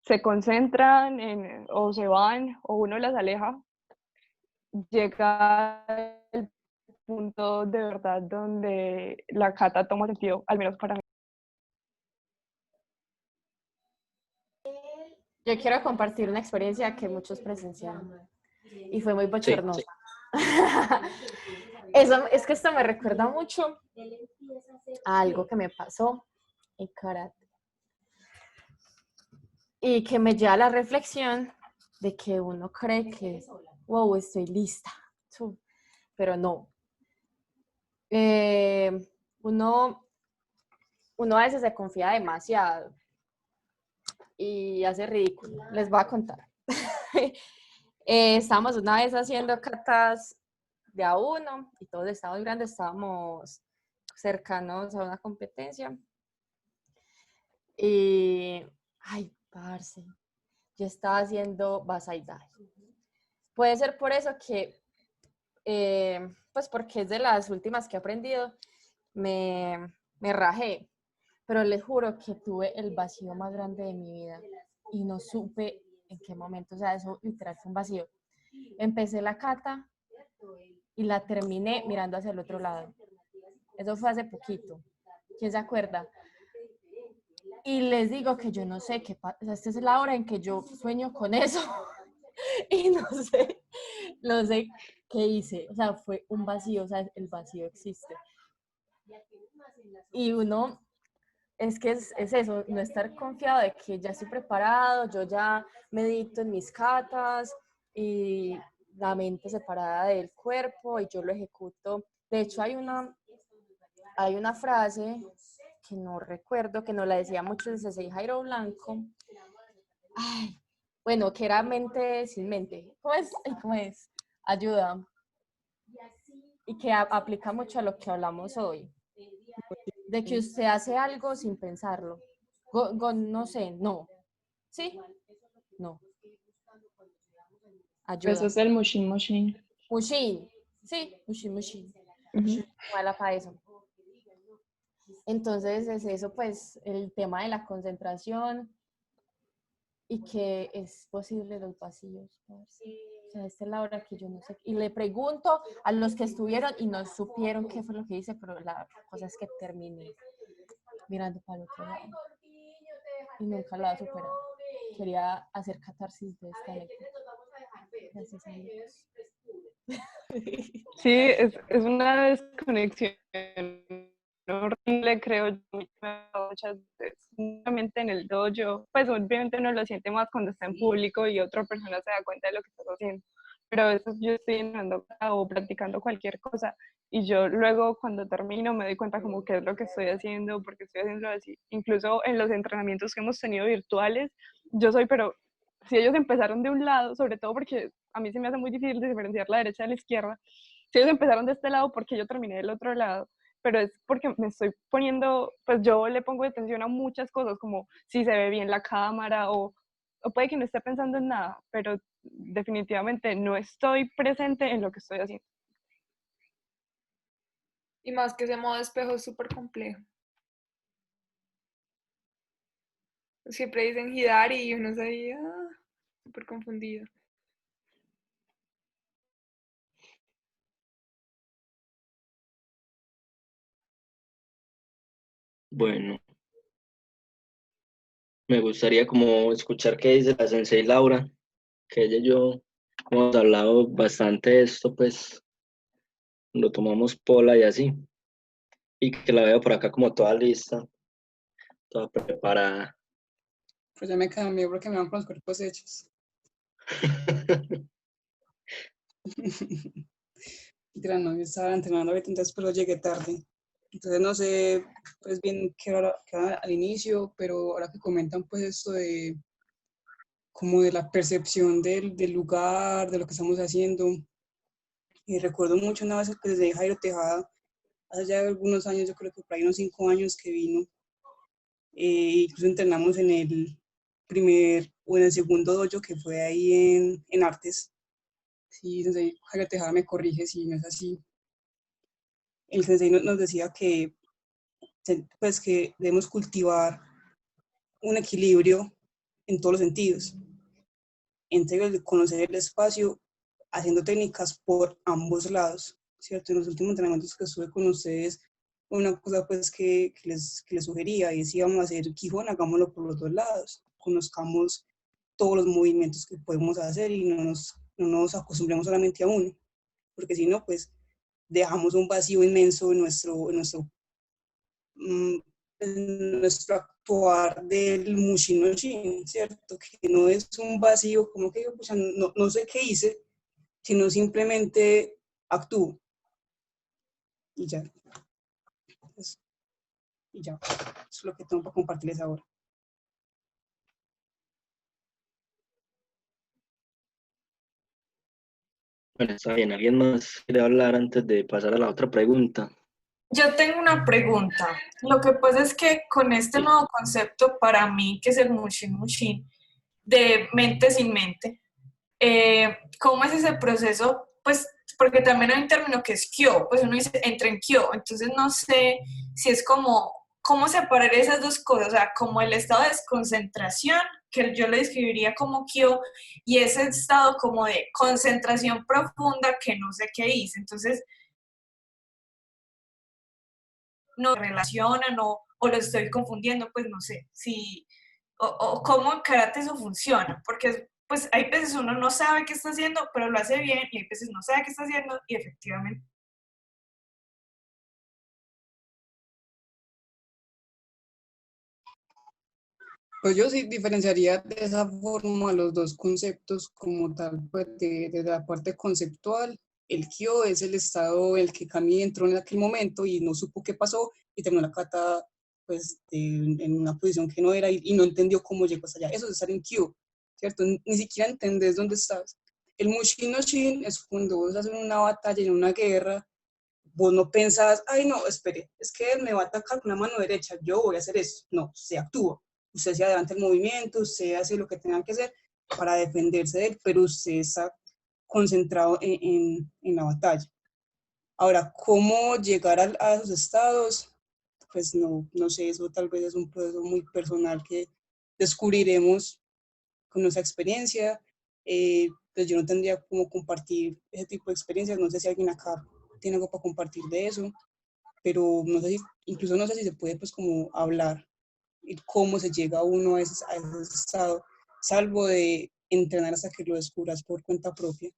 se concentran o se van o uno las aleja, llega el punto de verdad donde la kata toma sentido, al menos para mí. Yo quiero compartir una experiencia que muchos presenciaron y fue muy sí, bochornosa. Eso, es que esto me recuerda mucho a algo que me pasó en karate y que me lleva a la reflexión de que uno cree que, wow, estoy lista, pero no. Eh, uno, uno a veces se confía demasiado y hace ridículo. Les voy a contar. Estábamos una vez haciendo catas de a uno y todos estábamos grandes, estábamos cercanos a una competencia. Y, ay, parce, yo estaba haciendo Basai Dai. Puede ser por eso que, pues porque es de las últimas que he aprendido, me rajé. Pero les juro que tuve el vacío más grande de mi vida y no supe en qué momento, o sea, eso literal fue un vacío. Empecé la kata y la terminé mirando hacia el otro lado. Eso fue hace poquito. ¿Quién se acuerda? Y les digo que yo no sé qué pasa. O sea, esta es la hora en que yo sueño con eso y no sé qué hice. O sea, fue un vacío, o sea, el vacío existe. Y uno, es que es eso, no estar confiado de que ya estoy preparado, yo ya medito en mis catas y la mente separada del cuerpo y yo lo ejecuto. De hecho, hay una frase que no recuerdo, que nos la decía mucho el Sensei Jairo Blanco. Ay, bueno, que era mente sin mente. ¿Cómo es? ¿Cómo es? Ayuda. Y que aplica mucho a lo que hablamos hoy. De que usted hace algo sin pensarlo. No sé, no. ¿Sí? No. Eso Ayuda. es el Mushin Mushin. Mushin. Sí, Mushin Mushin. Ujú. Mala para eso. Entonces es eso, pues, el tema de la concentración y que es posible los vacíos. O sea, esta es la hora que yo no sé. Y le pregunto a los que estuvieron y no supieron qué fue lo que hice, pero la cosa es que terminé mirando para el otro lado. Y nunca la he superado. Quería hacer catarsis de esta lectura. Gracias a Dios. Sí, es una desconexión horrible, creo yo, muchas veces, solamente en el dojo, pues obviamente uno lo siente más cuando está en público y otra persona se da cuenta de lo que estás haciendo, pero a veces yo estoy entrenando o practicando cualquier cosa y yo luego cuando termino me doy cuenta como qué es lo que estoy haciendo, porque estoy haciendo así. Incluso en los entrenamientos que hemos tenido virtuales, yo soy, pero si ellos empezaron de un lado, sobre todo porque a mí se me hace muy difícil diferenciar la derecha de la izquierda, si ellos empezaron de este lado, porque yo terminé del otro lado, pero es porque me estoy poniendo, pues yo le pongo atención a muchas cosas, como si se ve bien la cámara o puede que no esté pensando en nada, pero definitivamente no estoy presente en lo que estoy haciendo. Y más que ese modo de espejo es súper complejo. Siempre dicen Hidari y uno se ahí, súper confundido. Bueno, me gustaría como escuchar qué dice la sensei Laura, que ella y yo hemos hablado bastante de esto, pues lo tomamos pola y así, y que la veo por acá como toda lista, toda preparada. Pues ya me cambié porque me van con los cuerpos hechos. Literal, no, yo estaba entrenando ahorita, entonces pero llegué tarde. Entonces no sé pues bien qué era al inicio, pero ahora que comentan pues esto de como de la percepción del lugar, de lo que estamos haciendo. Y recuerdo mucho una vez que desde Jairo Tejada, hace ya algunos años, yo creo que por ahí unos 5 años que vino, incluso entrenamos en el primer o en el segundo dojo que fue ahí en Artes. Sí, sensei Jairo Tejada me corrige si no es así. El sensei nos decía que, pues, que debemos cultivar un equilibrio en todos los sentidos, entre el de conocer el espacio, haciendo técnicas por ambos lados, ¿cierto? En los últimos entrenamientos que estuve con ustedes, una cosa pues que les sugería y si vamos a hacer Quijón, hagámoslo por los dos lados, conozcamos todos los movimientos que podemos hacer y no nos acostumbremos solamente a uno, porque si no, pues dejamos un vacío inmenso en nuestro actuar del Mushin no Shin, ¿cierto? Que no es un vacío como que pues, no sé qué hice, sino simplemente actúo y ya. Pues, y ya, eso es lo que tengo para compartirles ahora. Bueno, está bien. ¿Alguien más quiere hablar antes de pasar a la otra pregunta? Yo tengo una pregunta. Lo que pasa es que con este Sí. nuevo concepto, para mí, que es el Mushin Mushin, de mente sin mente, ¿cómo es ese proceso? Pues, porque también hay un término que es Kyo, pues uno dice entra en Kyo, entonces no sé si es como, ¿cómo separar esas dos cosas? O sea, como el estado de desconcentración, que yo lo describiría como Kyo, y ese estado como de concentración profunda que no sé qué hice. Entonces, no relacionan o lo estoy confundiendo, pues no sé si, o cómo en karate eso funciona, porque pues hay veces uno no sabe qué está haciendo, pero lo hace bien, y hay veces no sabe qué está haciendo y efectivamente. Pues yo sí diferenciaría de esa forma los dos conceptos como tal, pues de la parte conceptual. El Kyo es el estado en el que Kami entró en aquel momento y no supo qué pasó y terminó la kata pues, en una posición que no era y no entendió cómo llegó hasta allá. Eso es estar en Kyo, ¿cierto? Ni siquiera entendés dónde estás. El Mushin no Shin es cuando vos estás en una batalla, en una guerra, vos no pensás, ay no, espere, es que él me va a atacar con la mano derecha, yo voy a hacer esto. No, se actúa. Usted se adelanta el movimiento, usted hace lo que tenga que hacer para defenderse de él, pero usted está concentrado en la batalla. Ahora, ¿cómo llegar a esos estados? Pues no sé, eso tal vez es un proceso muy personal que descubriremos con nuestra experiencia. Pues yo no tendría cómo compartir ese tipo de experiencias, no sé si alguien acá tiene algo para compartir de eso, pero no sé si, incluso no sé si se puede pues como hablar y cómo se llega uno a ese estado, salvo de entrenar hasta que lo descubras por cuenta propia.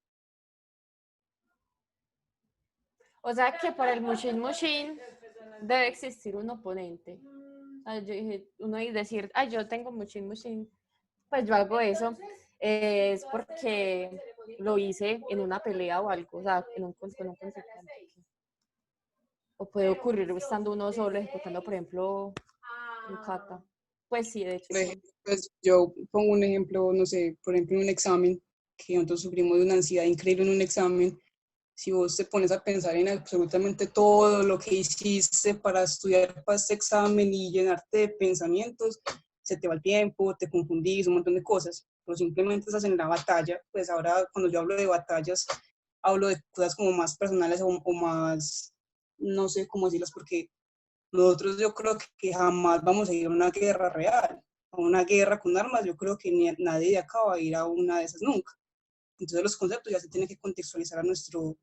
O sea que para el Mushin Mushin debe existir un oponente. Yo dije, uno y decir, ay, yo tengo Mushin Mushin, pues yo hago eso. Es porque lo hice en una pelea o algo, o sea, con un contrincante. O puede ocurrir estando uno solo ejecutando, por ejemplo, un kata. Pues sí, de hecho. Por Sí. ejemplo, pues yo pongo un ejemplo, no sé, por ejemplo, en un examen, que nosotros sufrimos de una ansiedad increíble en un examen. Si vos te pones a pensar en absolutamente todo lo que hiciste para estudiar para este examen y llenarte de pensamientos, se te va el tiempo, te confundís, un montón de cosas, pero simplemente estás en la batalla. Pues ahora cuando yo hablo de batallas, hablo de cosas como más personales o más, no sé cómo decirlas, porque nosotros yo creo que jamás vamos a ir a una guerra real, a una guerra con armas. Yo creo que nadie de acá va a ir a una de esas nunca. Entonces los conceptos ya se tienen que contextualizar a nuestro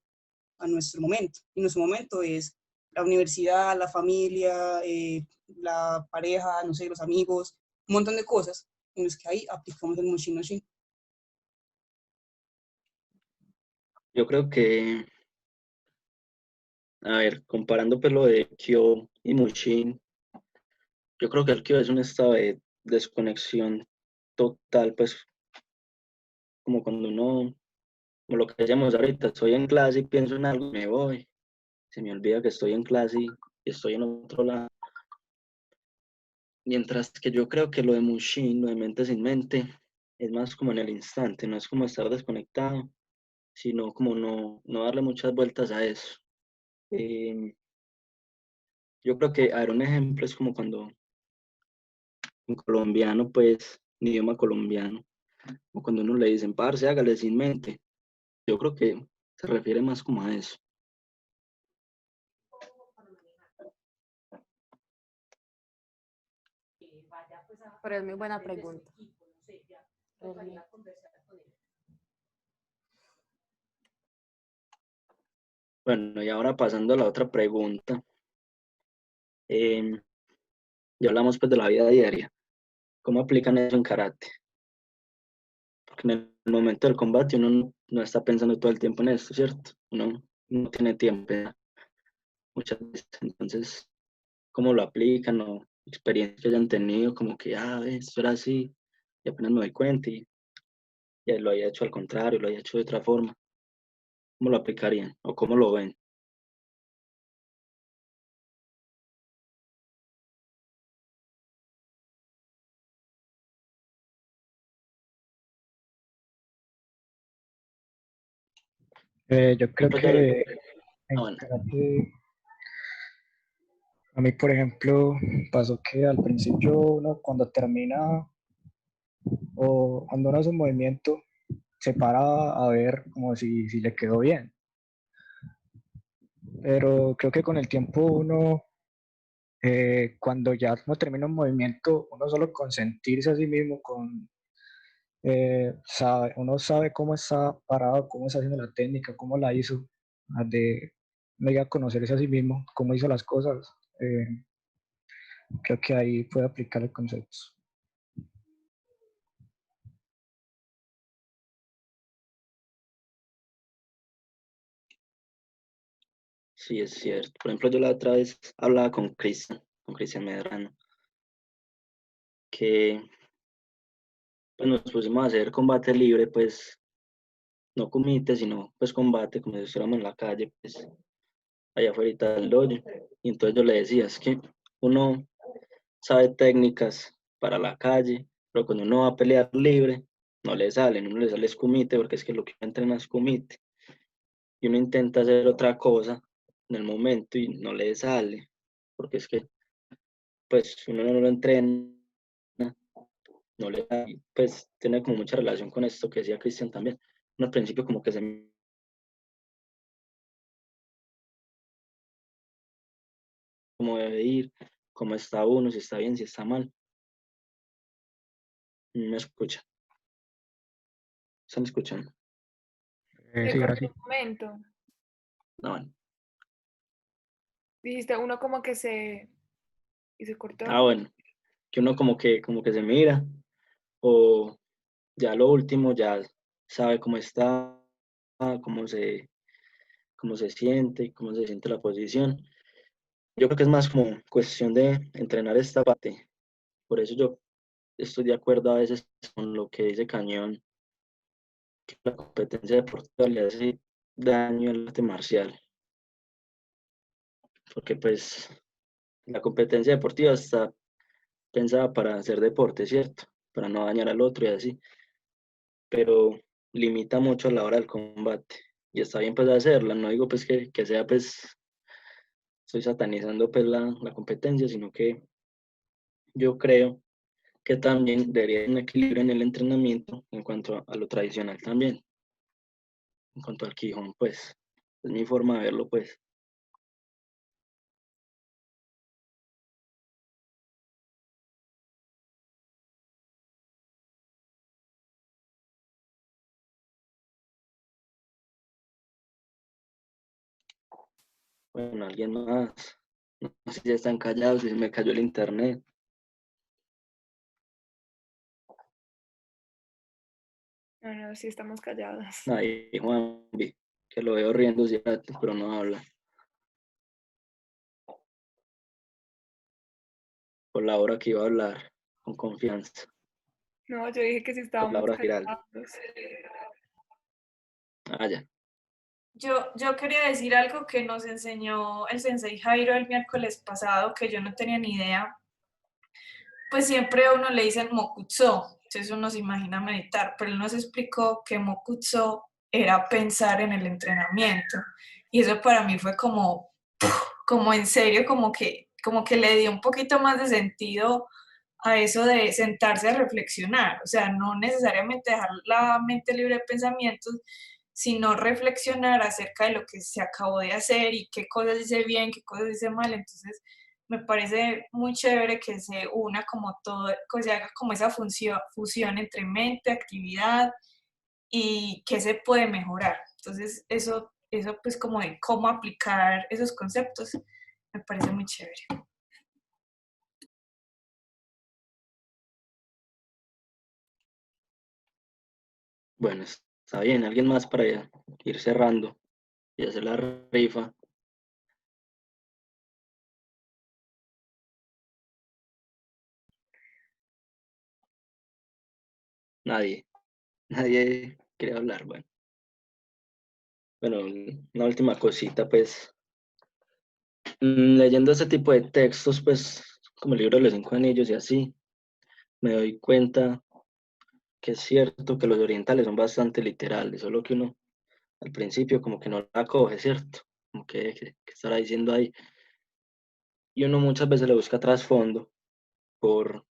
momento. Y nuestro momento es la universidad, la familia, la pareja, no sé, los amigos, un montón de cosas en los que ahí aplicamos el Mushin no Shin. Yo creo que, a ver, comparando pues lo de Kyo y Mushin, yo creo que el Kyo es un estado de desconexión total, pues como cuando uno, como lo que decíamos ahorita, estoy en clase y pienso en algo, me voy, se me olvida que estoy en clase y estoy en otro lado. Mientras que yo creo que lo de Mushin, lo de mente sin mente, es más como en el instante, no es como estar desconectado, sino como no darle muchas vueltas a eso. Yo creo que, a ver, un ejemplo es como cuando en colombiano, pues, en idioma colombiano, o cuando uno le dicen, parce, hágale sin mente. Yo creo que se refiere más como a eso. Pero es muy buena pregunta. Bueno, y ahora pasando a la otra pregunta. Ya hablamos pues de la vida diaria. ¿Cómo aplican eso en karate? Porque en el momento del combate uno no está pensando todo el tiempo en esto, ¿cierto? Uno no tiene tiempo muchas veces. Entonces, ¿cómo lo aplican o experiencias que hayan tenido? Como que, esto era así, y apenas me doy cuenta y lo haya hecho al contrario, lo haya hecho de otra forma. ¿Cómo lo aplicarían o cómo lo ven? Yo creo Pues ya lo- que en bueno, karate, a mí, por ejemplo, pasó que al principio uno cuando termina o cuando uno hace un movimiento, se para a ver como si le quedó bien. Pero creo que con el tiempo uno, cuando ya uno termina un movimiento, uno solo con sentirse a sí mismo, uno sabe cómo está parado, cómo está haciendo la técnica, cómo la hizo, de uno llega a conocerse a sí mismo, cómo hizo las cosas. Creo que ahí puede aplicar el concepto. sí es cierto. Por ejemplo, yo la otra vez hablaba con Cristian Medrano, que pues, nos pusimos a hacer combate libre, pues no comite, sino pues combate, como si estuviéramos en la calle, pues allá afuera del dojo. Y entonces yo le decía, es que uno sabe técnicas para la calle, pero cuando uno va a pelear libre, no le salen, uno le sale es kumite, porque es que lo que entrena es kumite. Y uno intenta hacer otra cosa en el momento y no le sale, porque es que pues uno no lo entrena, no le da, y, pues tiene como mucha relación con esto que decía Cristian también. Uno al principio como que se como debe ir, cómo está uno, si está bien, si está mal. Me escucha, ¿están escuchando? Se Sí, ahora cortó sí. un momento. No, bueno. Dijiste uno como que y se cortó. Bueno, que uno como que se mira, o ya lo último, ya sabe cómo está, cómo se, cómo se siente, cómo se siente la posición. Yo creo que es más como cuestión de entrenar esta parte. Por eso yo estoy de acuerdo a veces con lo que dice Cañón, que la competencia deportiva le hace daño al arte marcial, porque pues la competencia deportiva está pensada para hacer deporte, ¿cierto? Para no dañar al otro y así, pero limita mucho a la hora del combate. Y está bien pues hacerla, no digo pues que sea pues, estoy satanizando pues la competencia, sino que yo creo que también debería haber un equilibrio en el entrenamiento en cuanto a lo tradicional también, en cuanto al Quijón, pues, es mi forma de verlo, pues. Bueno, alguien más, no sé si ya están callados, si se me cayó el internet. No, no, sí estamos callados. Ahí, Juanvi, que lo veo riendo, pero no habla. Por la hora que iba a hablar, con confianza. No, yo dije que sí Por estábamos Laura Giraldo. callados. Ah, ya. Yo quería decir algo que nos enseñó el sensei Jairo el miércoles pasado, que yo no tenía ni idea. Pues siempre a uno le dicen Mokutsu, entonces uno se imagina meditar, pero él nos explicó que Mokutsu era pensar en el entrenamiento. Y eso para mí fue como en serio, como que le dio un poquito más de sentido a eso de sentarse a reflexionar. O sea, no necesariamente dejar la mente libre de pensamientos, sino reflexionar acerca de lo que se acabó de hacer y qué cosas hice bien, qué cosas hice mal. Entonces, me parece muy chévere que se una como todo, que se haga como esa fusión entre mente, actividad y qué se puede mejorar. Entonces, eso pues como de cómo aplicar esos conceptos, me parece muy chévere. Bueno, está bien. ¿Alguien más para ir cerrando y hacer la rifa? Nadie. Nadie quiere hablar. Bueno, una última cosita, pues. Leyendo ese tipo de textos, pues, como el libro de los 5 anillos y así, me doy cuenta que es cierto que los orientales son bastante literales, solo que uno al principio como que no la coge, ¿cierto? Como que estará diciendo ahí. Y uno muchas veces le busca trasfondo por,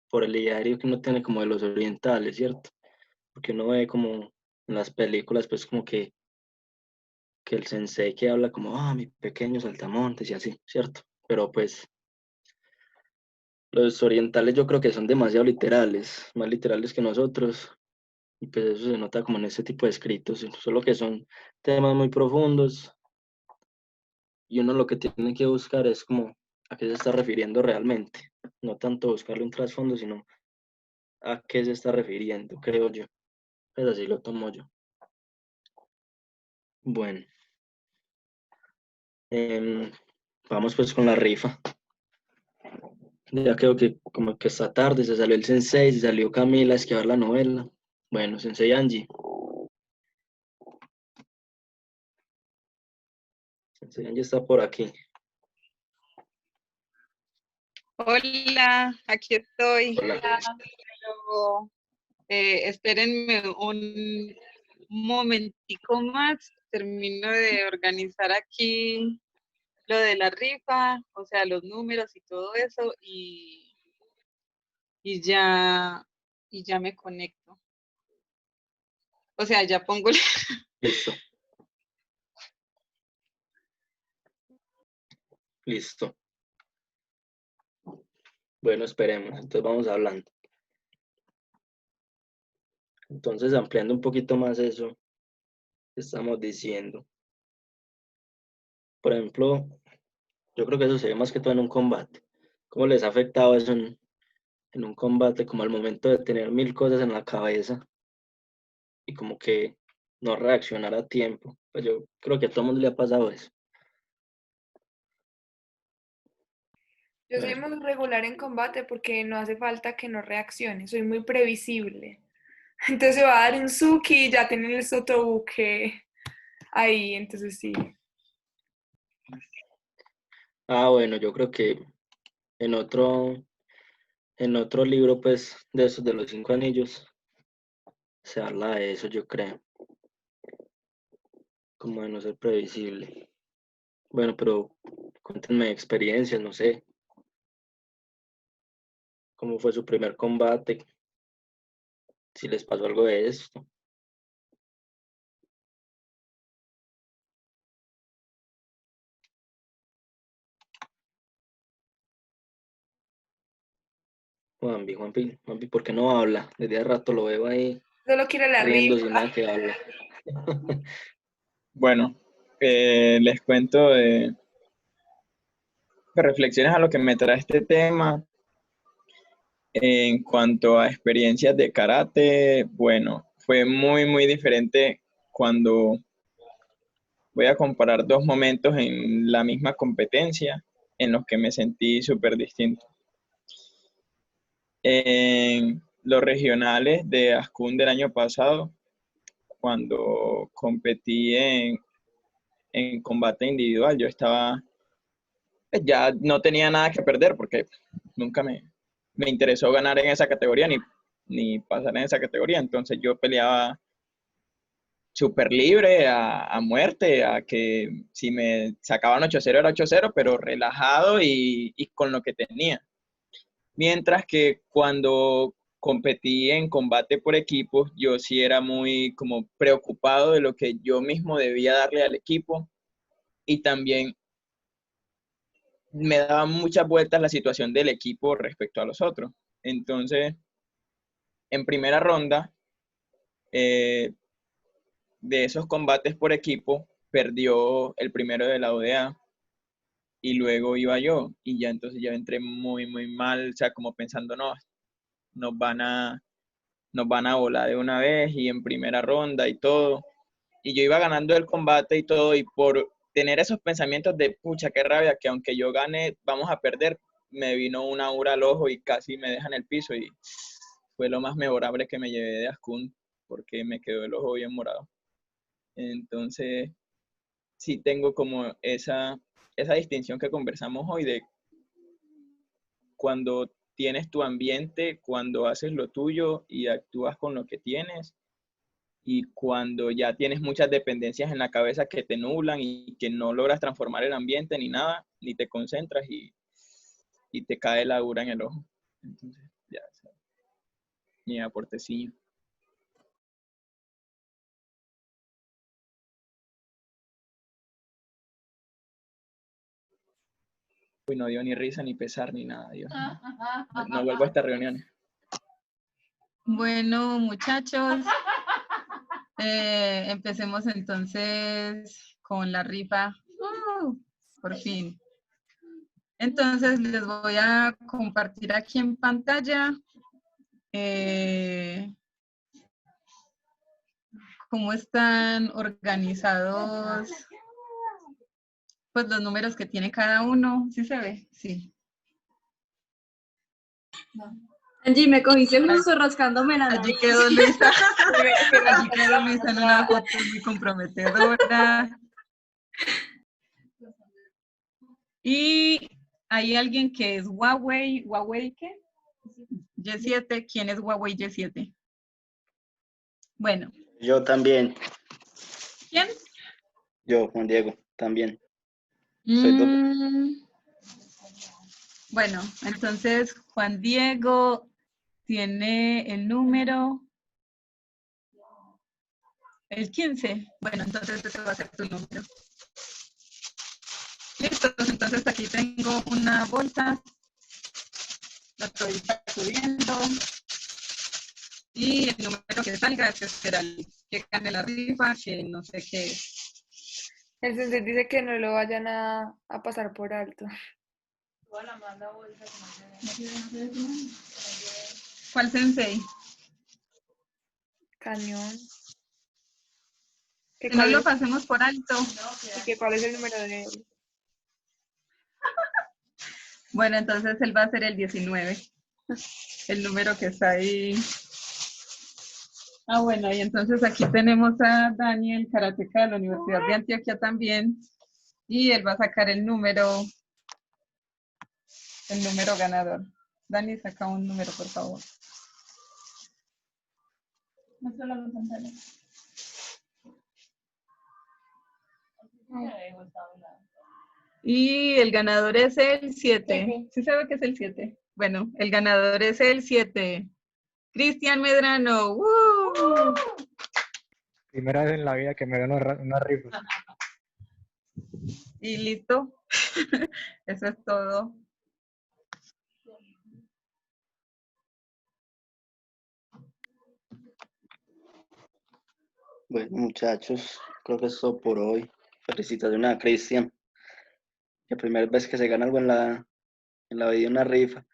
por el ideario que uno tiene como de los orientales, ¿cierto? Porque uno ve como en las películas, pues como que el sensei que habla como, ah, mi pequeño saltamontes y así, ¿cierto? Pero pues los orientales yo creo que son demasiado literales, más literales que nosotros, y pues eso se nota como en ese tipo de escritos, solo que son temas muy profundos y uno lo que tiene que buscar es como a qué se está refiriendo realmente, no tanto buscarle un trasfondo, sino a qué se está refiriendo, creo yo. Pues así lo tomo yo. Bueno, em, vamos pues con la rifa. Ya creo que como que esta tarde se salió el Sensei, se salió Camila a esquivar la novela. Bueno, Sensei Angie. Sensei Angie está por aquí. Hola, aquí estoy. Hola. Pero, espérenme un momentico más. Termino de organizar aquí lo de la rifa, o sea, los números y todo eso, y ya, y ya me conecto. O sea, ya pongo. Listo. Listo. Bueno, esperemos. Entonces vamos hablando. Entonces, ampliando un poquito más eso que estamos diciendo. Por ejemplo, yo creo que eso se ve más que todo en un combate. ¿Cómo les ha afectado eso en un combate, como al momento de tener mil cosas en la cabeza y como que no reaccionar a tiempo? Pues yo creo que a todo el mundo le ha pasado eso. Yo soy Bueno, muy regular en combate porque no hace falta que no reaccione, soy muy previsible. Entonces se va a dar un Suki y ya tienen el sotobuque ahí, entonces sí. Bueno, yo creo que en otro libro, pues, de esos de los 5 anillos, se habla de eso, yo creo, como de no ser previsible. Bueno, pero cuéntenme experiencias, no sé, cómo fue su primer combate, si les pasó algo de esto. Juanpi, ¿por qué no habla? Desde hace rato lo veo ahí Solo quiero la riendo rifa. sin nada que habla. Bueno, les cuento de reflexiones a lo que me trae este tema. En cuanto a experiencias de karate, bueno, fue muy, muy diferente cuando voy a comparar dos momentos en la misma competencia en los que me sentí súper distinto. En los regionales de Ascun del año pasado, cuando competí en combate individual, yo estaba, pues ya no tenía nada que perder porque nunca me interesó ganar en esa categoría ni pasar en esa categoría. Entonces yo peleaba súper libre a muerte, a que si me sacaban 8-0 era 8-0, pero relajado y con lo que tenía. Mientras que cuando competí en combate por equipos, yo sí era muy como preocupado de lo que yo mismo debía darle al equipo y también me daba muchas vueltas la situación del equipo respecto a los otros. Entonces, en primera ronda, eh, de esos combates por equipo, perdió el primero de la ODA y luego iba yo y ya entonces ya entré muy, muy mal, o sea, como pensando, no, nos van a, nos van a volar de una vez y en primera ronda y todo. Y yo iba ganando el combate y todo y por tener esos pensamientos de, pucha, qué rabia, que aunque yo gane, vamos a perder, me vino una aura al ojo y casi me deja en el piso y fue lo más memorable que me llevé de Ascun porque me quedó el ojo bien morado. Entonces, sí tengo como esa distinción que conversamos hoy de cuando tienes tu ambiente, cuando haces lo tuyo y actúas con lo que tienes, y cuando ya tienes muchas dependencias en la cabeza que te nublan y que no logras transformar el ambiente ni nada, ni te concentras y te cae la aura en el ojo. Entonces, ya, mi aportecillo. Uy, no dio ni risa, ni pesar, ni nada, Dios. No vuelvo a estas reuniones. Bueno, muchachos, empecemos entonces con la rifa. Por fin. Entonces les voy a compartir aquí en pantalla cómo están organizados pues los números que tiene cada uno. ¿Sí se ve? Sí. Angie, me cogiste justo rascándome la nariz. Allí quedó Luisa. Allí quedó Luisa en una foto muy comprometedora. Y hay alguien que es Huawei. ¿Huawei qué? Y7. ¿Quién es Huawei Y7? Bueno. Yo también. ¿Quién? Yo, Juan Diego, también. Bueno, entonces Juan Diego tiene el número el 15. Bueno, entonces ese va a ser tu número. Listo, entonces aquí tengo una bolsa. La estoy sacudiendo. Y el número que salga es que será el que gane la rifa, que no sé qué es. El sensei dice que no lo vayan a pasar por alto. ¿Cuál sensei? Cañón. Que no lo pasemos por alto. ¿Y que cuál es el número de él? Bueno, entonces él va a ser el 19. El número que está ahí. Ah, bueno, y entonces aquí tenemos a Daniel, karateca de la Universidad de Antioquia también, y él va a sacar el número ganador. Dani, saca un número, por favor. Muéstralo en la pantalla. Y el ganador es el 7. ¿Sí sabe que es el 7? Bueno, el ganador es el 7. Cristian Medrano. ¡Woo! Primera vez en la vida que me gano una rifa. Y listo. Eso es todo. Bueno, muchachos, creo que es todo por hoy. Felicitaciones a Cristian. La primera vez que se gana algo en la vida, una rifa.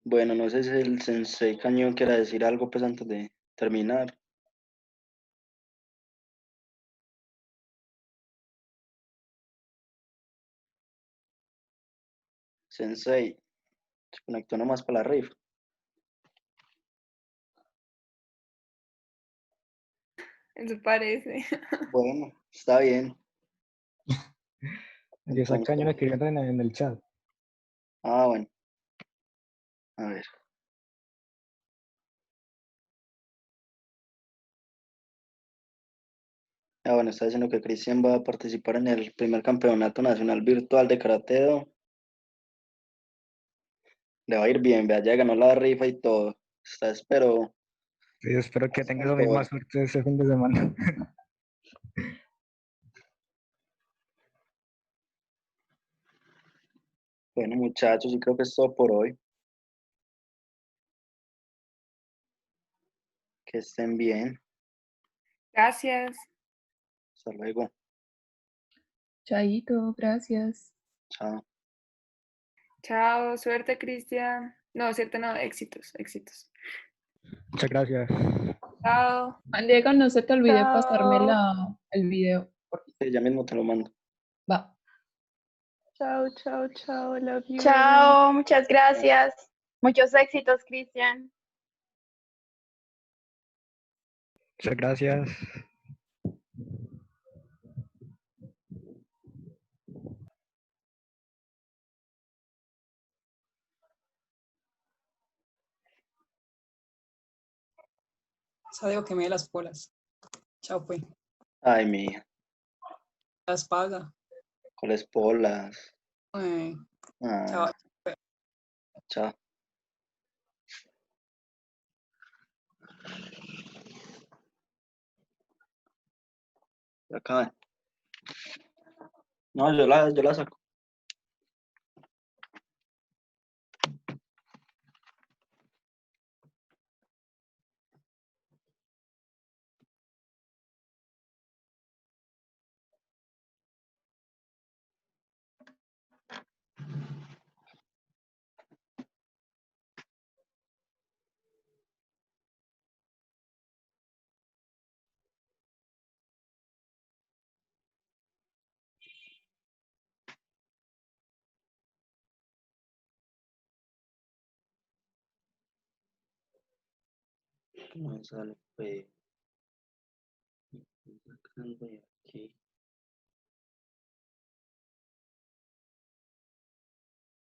Bueno, no sé si el Sensei Cañón quiera decir algo pues antes de terminar. Sensei, se conectó nomás para la rifa. Eso parece. Bueno, está bien. Yo esa cañón Entonces, escribiendo en el chat. ah, bueno. A ver. Ah, bueno, está diciendo que Cristian va a participar en el primer campeonato nacional virtual de karateo. Le va a ir bien, vea, ya ganó la rifa y todo. Está, espero. Yo espero que tenga con la misma todo. suerte ese fin de semana. Bueno, muchachos, y creo que es todo por hoy. Que estén bien. Gracias. Hasta luego. Chaito, gracias. Chao. Chao, suerte, Cristian. No, suerte no, éxitos, éxitos. Muchas gracias. Chao. Juan Diego, no se te olvide pasarme Chao. el video. Sí, ya mismo te lo mando. Va. Chao, chao, chao. Love you. Chao, muchas gracias. Muchos éxitos, Cristian. Muchas gracias. Sabe que me dé las polas. Chao, pues. Ay, mía. Las paga. ¿Cuáles polas? Chao. Ah, chao. Acá. No, yo la saco. No sale, pues. Aquí.